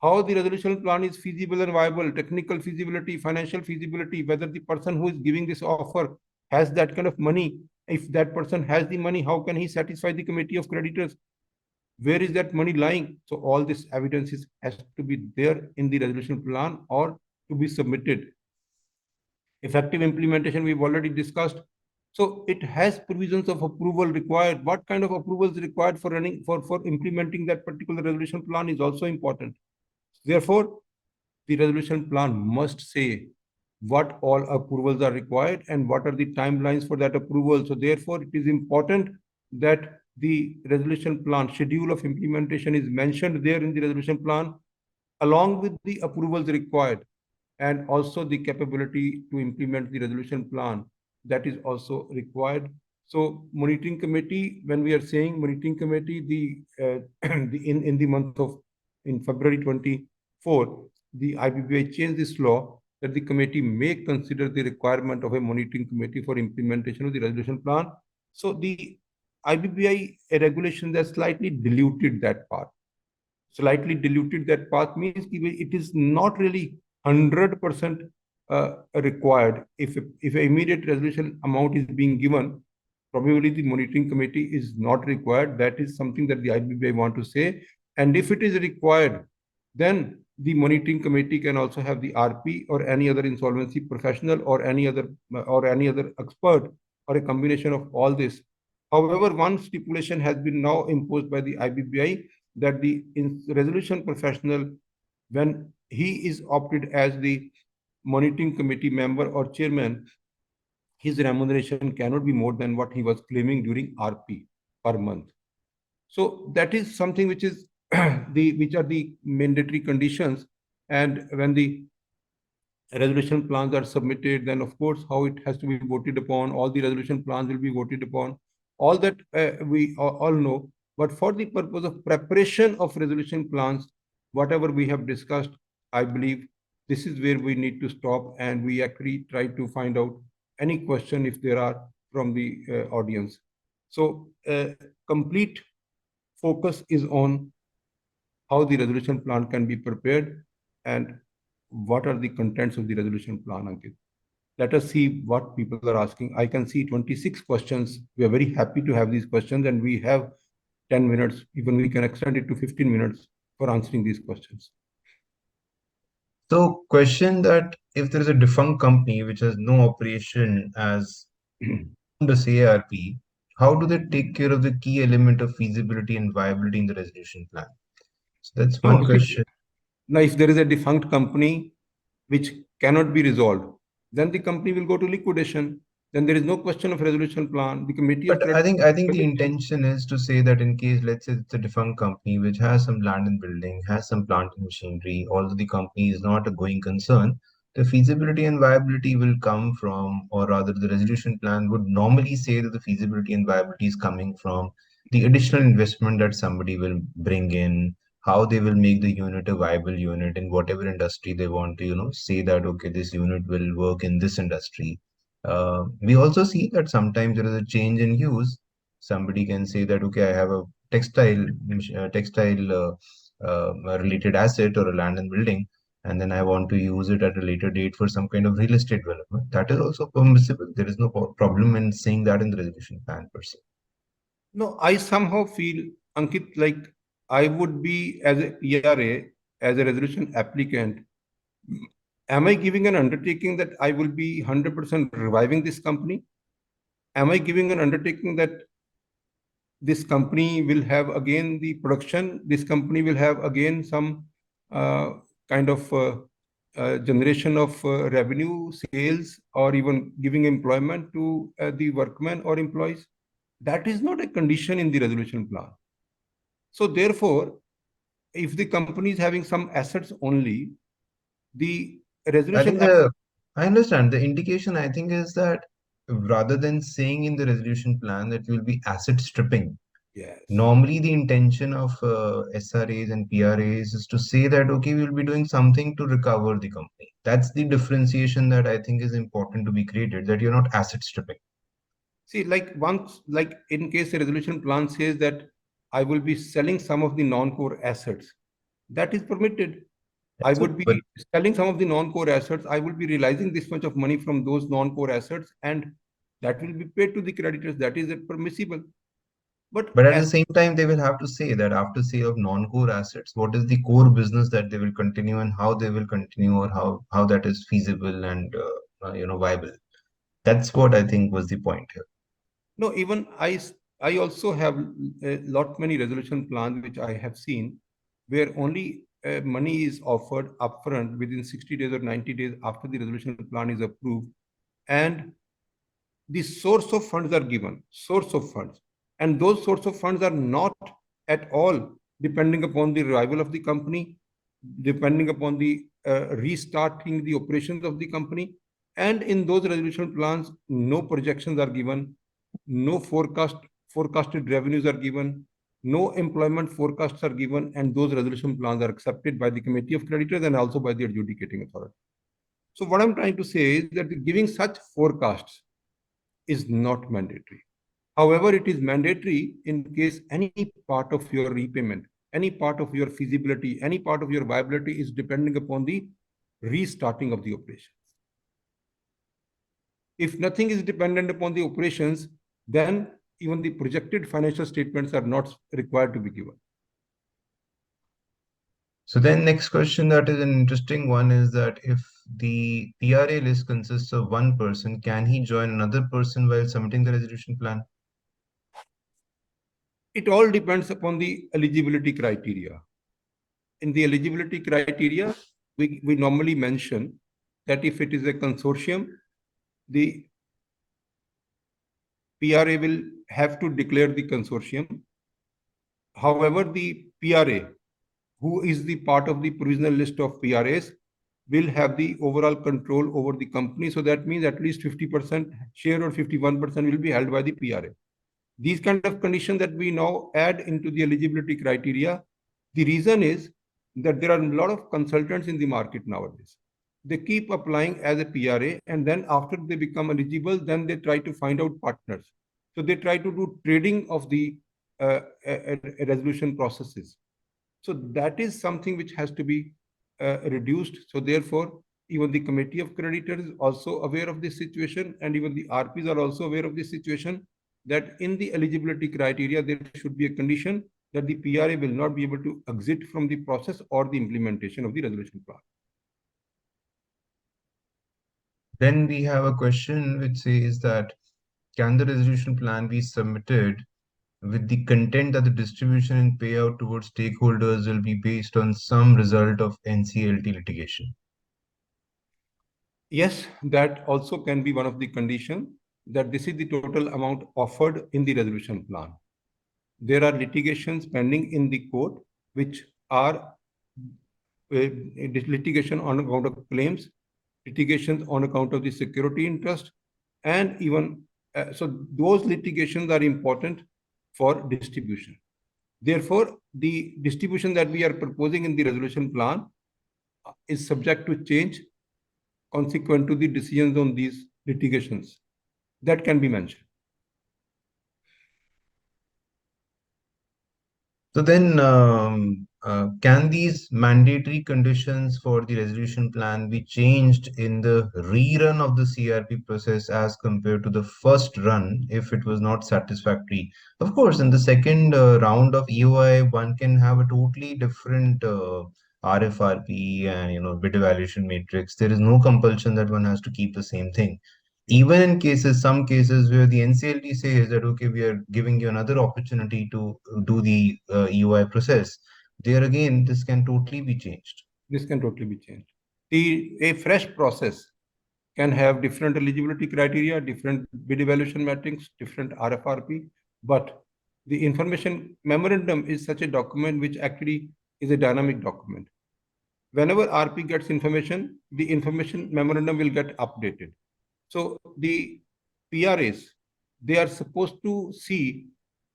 How the resolution plan is feasible and viable, technical feasibility, financial feasibility, whether the person who is giving this offer has that kind of money. If that person has the money, how can he satisfy the committee of creditors? Where is that money lying? So all this evidence has to be there in the resolution plan or to be submitted. Effective implementation we've already discussed. So it has provisions of approval required. What kind of approvals required for running for implementing that particular resolution plan is also important. Therefore, the resolution plan must say what all approvals are required and what are the timelines for that approval. So therefore, it is important that the resolution plan schedule of implementation is mentioned there in the resolution plan along with the approvals required and also the capability to implement the resolution plan that is also required. So monitoring committee, when we are saying monitoring committee, in the month of in February 24, the IBBI changed this law that the committee may consider the requirement of a monitoring committee for implementation of the resolution plan. So the IBBI regulations have slightly diluted that part. Slightly diluted that part means it is not really 100% required. If an immediate resolution amount is being given, probably the monitoring committee is not required. That is something that the IBBI want to say. And if it is required, then the monitoring committee can also have the RP or any other insolvency professional or any other expert or a combination of all this. However, one stipulation has been now imposed by the IBBI that the resolution professional, when he is opted as the monitoring committee member or chairman, his remuneration cannot be more than what he was claiming during RP per month. So that is something which is which are the mandatory conditions And when the resolution plans are submitted, then of course how it has to be voted upon, all the resolution plans will be voted upon, all that we all know. But for the purpose of preparation of resolution plans, whatever we have discussed, I believe this is where we need to stop, and we actually try to find out any question if there are from the audience. So complete focus is on how the resolution plan can be prepared and what are the contents of the resolution plan, Ankit. Let us see what people are asking. I can see 26 questions. We are very happy to have these questions, and we have 10 minutes. Even we can extend it to 15 minutes for answering these questions. So, question that if there is a defunct company which has no operation as the ARP, how do they take care of the key element of feasibility and viability in the resolution plan? So that's No, one see, question. now if there is a defunct company which cannot be resolved, then the company will go to liquidation. Then there is no question of resolution plan. The committee of But I credit. think the intention is to say that in case, let's say it's a defunct company which has some land and building, has some plant and machinery, although the company is not a going concern, the feasibility and viability will come from, or rather the resolution plan would normally say that the feasibility and viability is coming from the additional investment that somebody will bring in, how they will make the unit a viable unit in whatever industry they want to, say that, okay, this unit will work in this industry. We also see that sometimes there is a change in use. Somebody can say that, okay, I have a textile related asset or a land and building, and then I want to use it at a later date for some kind of real estate development. That is also permissible. There is no problem in saying that in the resolution plan per se. No, I somehow feel, Ankit, like I would be as a PRA, as a resolution applicant. Am I giving an undertaking that I will be 100% reviving this company? Am I giving an undertaking that this company will have again the production? This company will have again some uh, kind of generation of revenue, sales, or even giving employment to the workmen or employees? That is not a condition in the resolution plan. So therefore, if the company is having some assets only, the I resolution think I understand the indication. I think is that rather than saying in the resolution plan that will be asset stripping, yes. normally the intention of SRAs and PRAs is to say that, okay, we'll be doing something to recover the company. That's the differentiation that I think is important to be created, that you're not asset stripping. See, like once, like in case a resolution plan says that I will be selling some of the non-core assets, that is permitted. I So, would but be selling some of the non-core assets. I will be realizing this much of money from those non-core assets, and that will be paid to the creditors. That is permissible. But but at the as same time, they will have to say that after sale of non-core assets, what is the core business that they will continue and how they will continue, or how that is feasible and viable. That's what I think was the point here. no, even I also have a lot many resolution plans which I have seen where only money is offered upfront within 60 days or 90 days after the resolution plan is approved, and the source of funds are given, source of funds, and those source of funds are not at all depending upon the revival of the company, depending upon the restarting the operations of the company. And in those resolution plans, no projections are given, no forecasted revenues are given, no employment forecasts are given, and those resolution plans are accepted by the committee of creditors and also by the adjudicating authority. So what I'm trying to say is that giving such forecasts is not mandatory. However, it is mandatory in case any part of your repayment, any part of your feasibility, any part of your viability is depending upon the restarting of the operations. If nothing is dependent upon the operations, then even the projected financial statements are not required to be given. So then next question that is an interesting one is that if the PRA list consists of one person, can he join another person while submitting the resolution plan? It all depends upon the eligibility criteria. In the eligibility criteria, we normally mention that if it is a consortium, the PRA will have to declare the consortium. However, the PRA who is the part of the provisional list of PRAs, will have the overall control over the company. So that means at least 50% share or 51% will be held by the PRA. These kind of conditions that we now add into the eligibility criteria, the reason is that there are a lot of consultants in the market nowadays. They keep applying as a PRA, and then after they become eligible, then they try to find out partners. So they try to do trading of the resolution processes. So that is something which has to be reduced. So therefore, even the committee of creditors is also aware of this situation, and even the RPs are also aware of this situation, that in the eligibility criteria, there should be a condition that the PRA will not be able to exit from the process or the implementation of the resolution plan. Then we have a question which says that can the resolution plan be submitted with the content that the distribution and payout towards stakeholders will be based on some result of NCLT litigation? Yes, that also can be one of the conditions, that this is the total amount offered in the resolution plan. There are litigations pending in the court which are litigation on account of claims, litigations on account of the security interest, and even so those litigations are important for distribution. Therefore, the distribution that we are proposing in the resolution plan is subject to change consequent to the decisions on these litigations. That can be mentioned. So then, can these mandatory conditions for the resolution plan be changed in the rerun of the CRP process as compared to the first run if it was not satisfactory? Of course, in the second round of EOI, one can have a totally different RFRP and bid evaluation matrix. There is no compulsion that one has to keep the same thing. Even in some cases where the NCLT says that, okay, we are giving you another opportunity to do the EOI process, there again, this can totally be changed. This can totally be changed. A fresh process can have different eligibility criteria, different bid evaluation metrics, different RFRP, but the information memorandum is such a document which actually is a dynamic document. Whenever RP gets information, the information memorandum will get updated. So the PRAs, they are supposed to see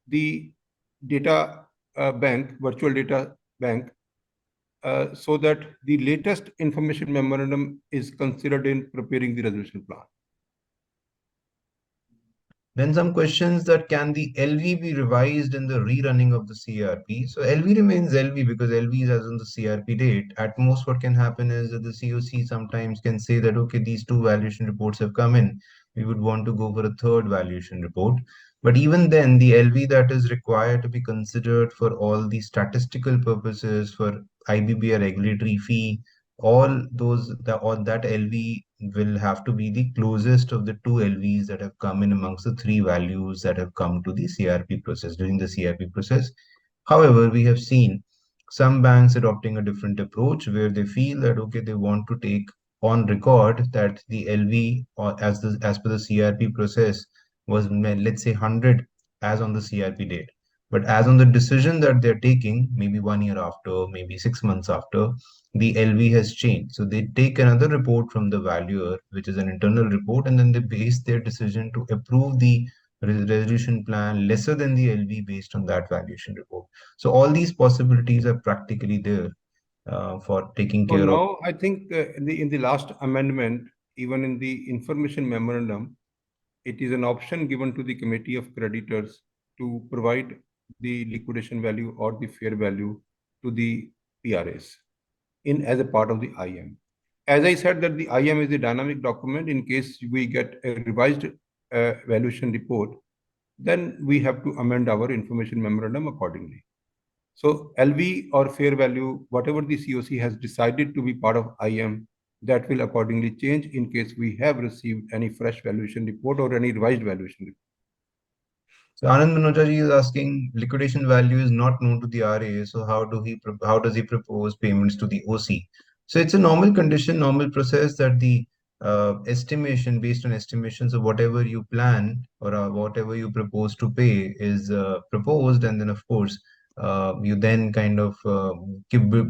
the data bank, virtual data bank, so that the latest information memorandum is considered in preparing the resolution plan. Then some questions that can the LV be revised in the rerunning of the CRP? So LV remains LV because LV is as on the CRP date. At most, what can happen is that the COC sometimes can say that, okay, these two valuation reports have come in. We would want to go for a third valuation report. But even then, the LV that is required to be considered for all the statistical purposes, for IBBR regulatory fee, all that LV will have to be the closest of the two LVs that have come in amongst the three values that have come to the CRP process during the CRP process. However, we have seen some banks adopting a different approach where they feel that, okay, they want to take on record that the LV or as per the CRP process was, let's say, 100 as on the CRP date. But as on the decision that they're taking, maybe 1 year after, maybe 6 months after, the LV has changed. So they take another report from the valuer, which is an internal report, and then they base their decision to approve the resolution plan lesser than the LV based on that valuation report. So all these possibilities are practically there for taking So care of. now I think in the last amendment, even in the information memorandum, it is an option given to the committee of creditors to provide the liquidation value or the fair value to the PRAs in as a part of the IM. As I said that the IM is a dynamic document. In case we get a revised valuation report, then we have to amend our information memorandum accordingly. So LV or fair value, whatever the COC has decided to be part of IM, that will accordingly change in case we have received any fresh valuation report or any revised valuation report. So Anand Manochaji is asking, liquidation value is not known to the RA, so how does he propose payments to the OC? So it's a normal condition, normal process that the estimation based on estimations of whatever you plan or whatever you propose to pay is proposed, and then of course you then kind of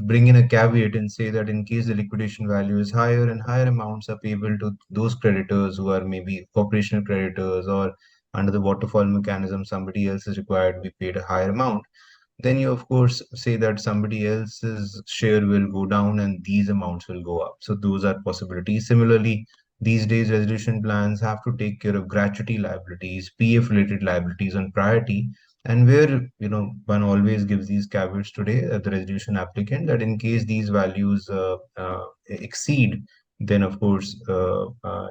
bring in a caveat and say that in case the liquidation value is higher and higher amounts are payable to those creditors who are maybe operational creditors, or under the waterfall mechanism, somebody else is required to be paid a higher amount, then you of course say that somebody else's share will go down and these amounts will go up. So those are possibilities. Similarly, these days resolution plans have to take care of gratuity liabilities, PF related liabilities on priority, and where one always gives these caveats today at the resolution applicant that in case these values exceed, then of course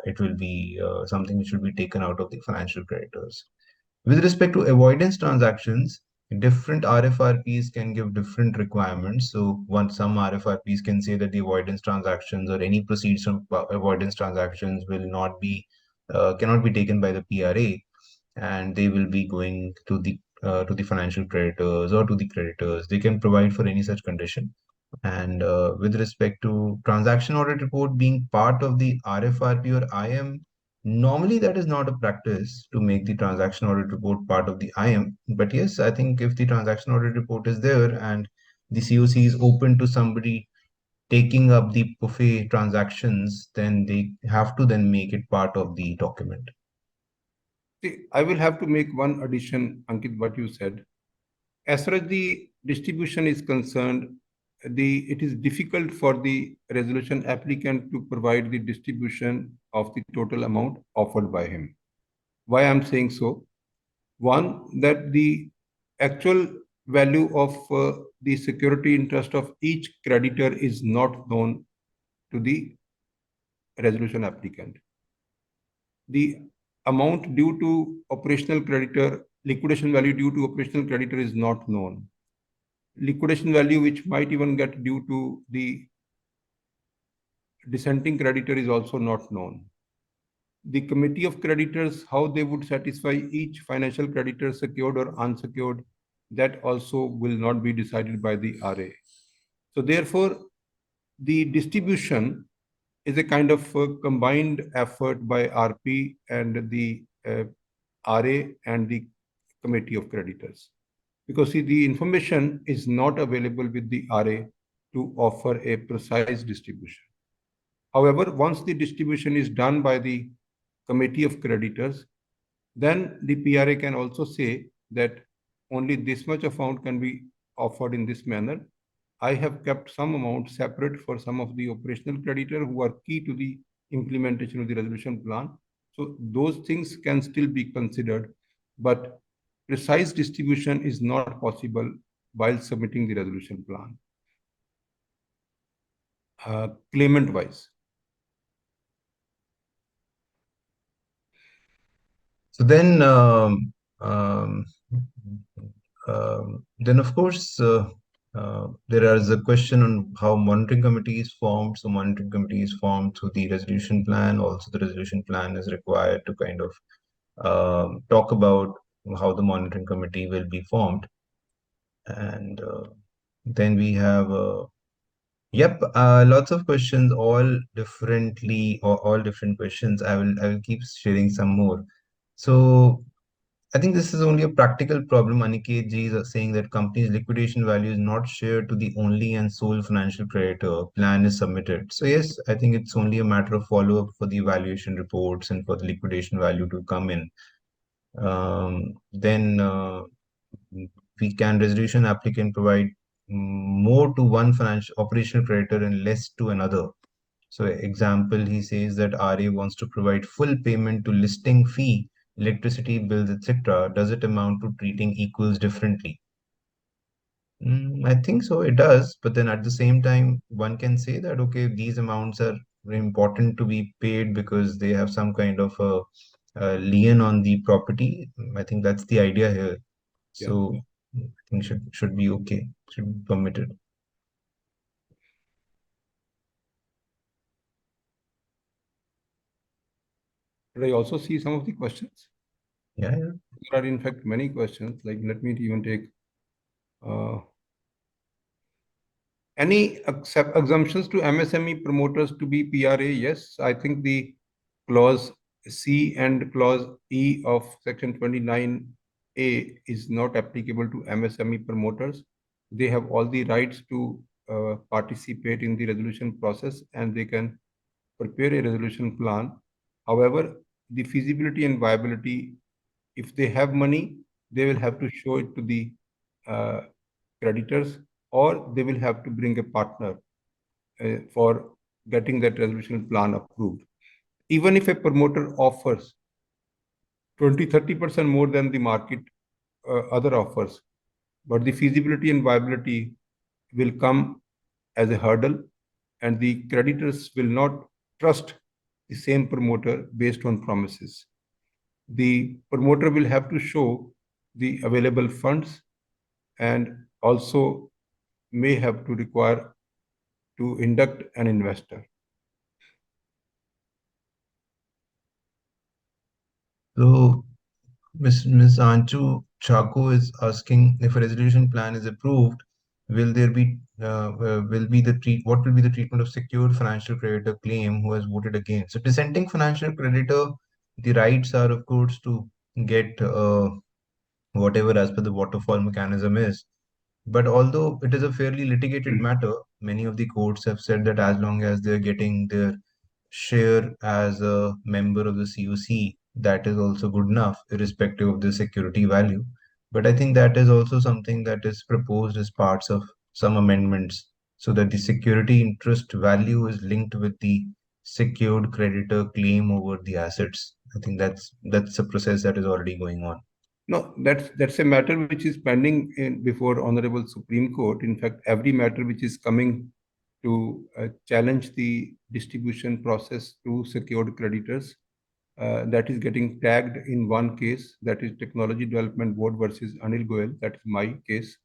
it will be something which will be taken out of the financial creditors. With respect to avoidance transactions, different RFRPs can give different requirements. So some RFRPs can say that the avoidance transactions or any proceeds from avoidance transactions will not be cannot be taken by the PRA, and they will be going to the financial creditors or to the creditors. They can provide for any such condition. And with respect to transaction audit report being part of the RFRP or IM, normally that is not a practice to make the transaction audit report part of the IM. But yes, I think if the transaction audit report is there and the COC is open to somebody taking up the buffet transactions, then they have to then make it part of the document. See, I will have to make one addition, Ankit, what you said. As far as the distribution is concerned, it is difficult for the resolution applicant to provide the distribution of the total amount offered by him. Why I'm saying so? One, that the actual value of the security interest of each creditor is not known to the resolution applicant. The amount due to operational creditor, liquidation value due to operational creditor is not known. Liquidation value which might even get due to the dissenting creditor is also not known. The committee of creditors, how they would satisfy each financial creditor, secured or unsecured, that also will not be decided by the RA. So therefore, the distribution is a kind of combined effort by RP and the RA and the committee of creditors. Because see, the information is not available with the RA to offer a precise distribution. However, once the distribution is done by the committee of creditors, then the PRA can also say that only this much amount can be offered in this manner. I have kept some amount separate for some of the operational creditor who are key to the implementation of the resolution plan. So those things can still be considered, but precise distribution is not possible while submitting the resolution plan. Claimant wise. So um, then of course, there is a question on how monitoring committee is formed. So monitoring committee is formed through the resolution plan. Also, the resolution plan is required to kind of talk about how the monitoring committee will be formed. And then we have yep, lots of questions, all differently, or all different questions. I will keep sharing some more. So I think this is only a practical problem. Aniket ji is saying that company's liquidation value is not shared to the only and sole financial creditor. Plan is submitted. So yes, I think it's only a matter of follow-up for the evaluation reports and for the liquidation value to come in. Then we can resolution applicant provide more to one financial operational creditor and less to another. So example, he says that RA wants to provide full payment to listing fee, electricity bills, etc. Does it amount to treating equals differently? I think so, it does. But then at the same time, one can say that, okay, these amounts are important to be paid because they have some kind of a lien on the property. I think that's the idea here. Yeah. So I think should be okay, should be permitted. Did I also see some of the questions? Yeah, yeah. There are in fact many questions. Like let me even take any assumptions to MSME promoters to be PRA? Yes, I think the clause C and clause E of section 29A is not applicable to MSME promoters. They have all the rights to participate in the resolution process, and they can prepare a resolution plan. However, the feasibility and viability, if they have money, they will have to show it to the uh, creditors, or they will have to bring a partner for getting that resolution plan approved. Even if a promoter offers 20-30% more than the market other offers, but the feasibility and viability will come as a hurdle, and the creditors will not trust the same promoter based on promises. The promoter will have to show the available funds, and also may have to require to induct an investor. So Ms. Anchu Chako is asking if a resolution plan is approved, will there be will be the treat what will be the treatment of secured financial creditor claim who has voted against? So dissenting financial creditor, the rights are of course to get whatever as per the waterfall mechanism is. But although it is a fairly litigated matter, many of the courts have said that as long as they're getting their share as a member of the COC, that is also good enough, irrespective of the security value. But I think that is also something that is proposed as parts of some amendments so that the security interest value is linked with the secured creditor claim over the assets. I think that's a process that is already going on. No, that's a matter which is pending before Honorable Supreme Court. In fact, every matter which is coming to challenge the distribution process to secured creditors, that is getting tagged in one case, that is Technology Development Board versus Anil Goel. That is my case.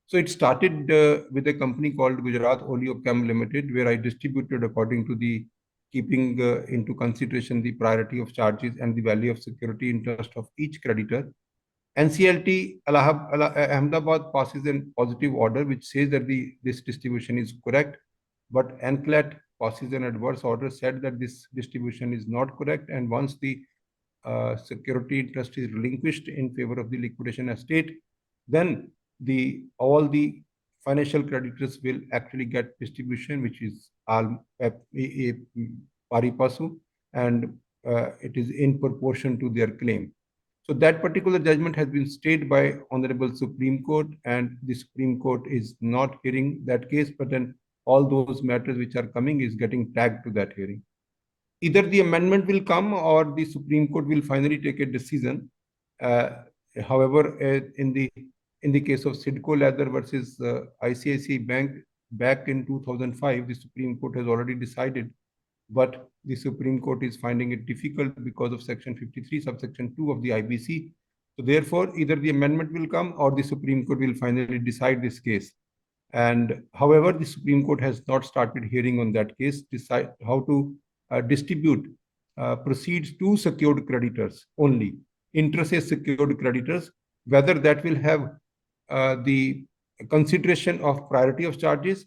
So it started with a company called Gujarat Oleochem Limited, where I distributed according to the keeping into consideration the priority of charges and the value of security interest of each creditor. NCLT Ahmedabad passes a positive order which says that this distribution is correct, but NCLAT passes an adverse order said that this distribution is not correct, and once the security interest is relinquished in favor of the liquidation estate, then all the financial creditors will actually get distribution, which is pari passu, and it is in proportion to their claim. So that particular judgment has been stayed by Honorable Supreme Court, and the Supreme Court is not hearing that case, but then all those matters which are coming is getting tagged to that hearing. Either the amendment will come or the Supreme Court will finally take a decision. However, in the case of Sidco Leather versus ICICI Bank back in 2005, the Supreme Court has already decided, but the Supreme Court is finding it difficult because of Section 53, subsection 2 of the IBC. So therefore, either the amendment will come or the Supreme Court will finally decide this case. And however, the Supreme Court has not started hearing on that case, decide how to distribute proceeds to secured creditors only, inter-se secured creditors, whether that will have the consideration of priority of charges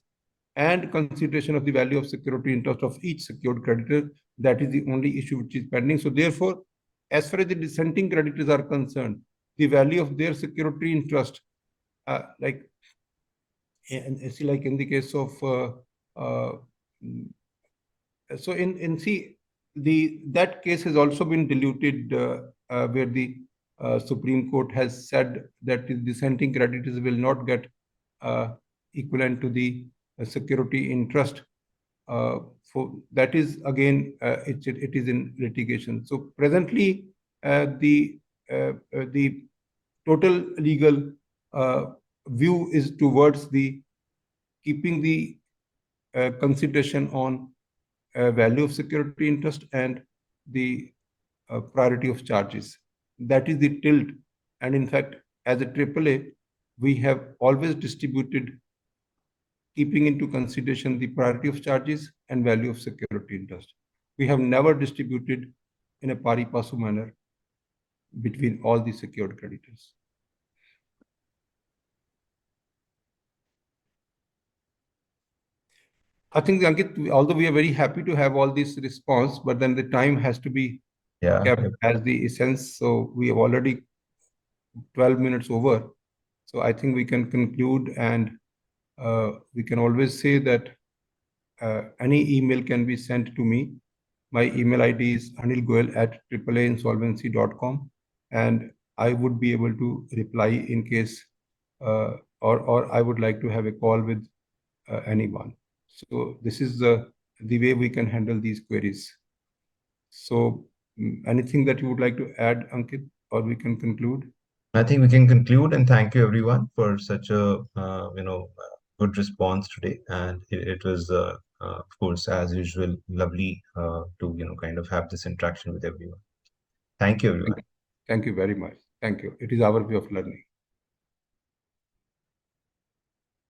and consideration of the value of security interest of each secured creditor. That is the only issue which is pending. So therefore, as far as the dissenting creditors are concerned, the value of their security interest, like in the case of so in see that case has also been diluted, where the Supreme Court has said that the dissenting creditors will not get equivalent to the security interest. For that is again it is in litigation. So presently the total legal view is towards the keeping the consideration on value of security interest and the priority of charges. That is the tilt. And in fact, as a AAA, we have always distributed keeping into consideration the priority of charges and value of security interest. We have never distributed in a pari passu manner between all the secured creditors. I think, Ankit, although we are very happy to have all this response, but then the time has to be Yeah. kept as the essence. So we have already 12 minutes over. So I think we can conclude, and we can always say that any email can be sent to me. My email ID is anilgoel@AAAinsolvency.com, and I would be able to reply in case, or I would like to have a call with anyone. So this is the way we can handle these queries. So anything that you would like to add, Ankit, or we can conclude? I think we can conclude, and thank you everyone for such a good response today. And it was, of course, as usual, lovely to kind of have this interaction with everyone. Thank you, Thank everyone. you. Thank you very much. Thank you. It is our way of learning.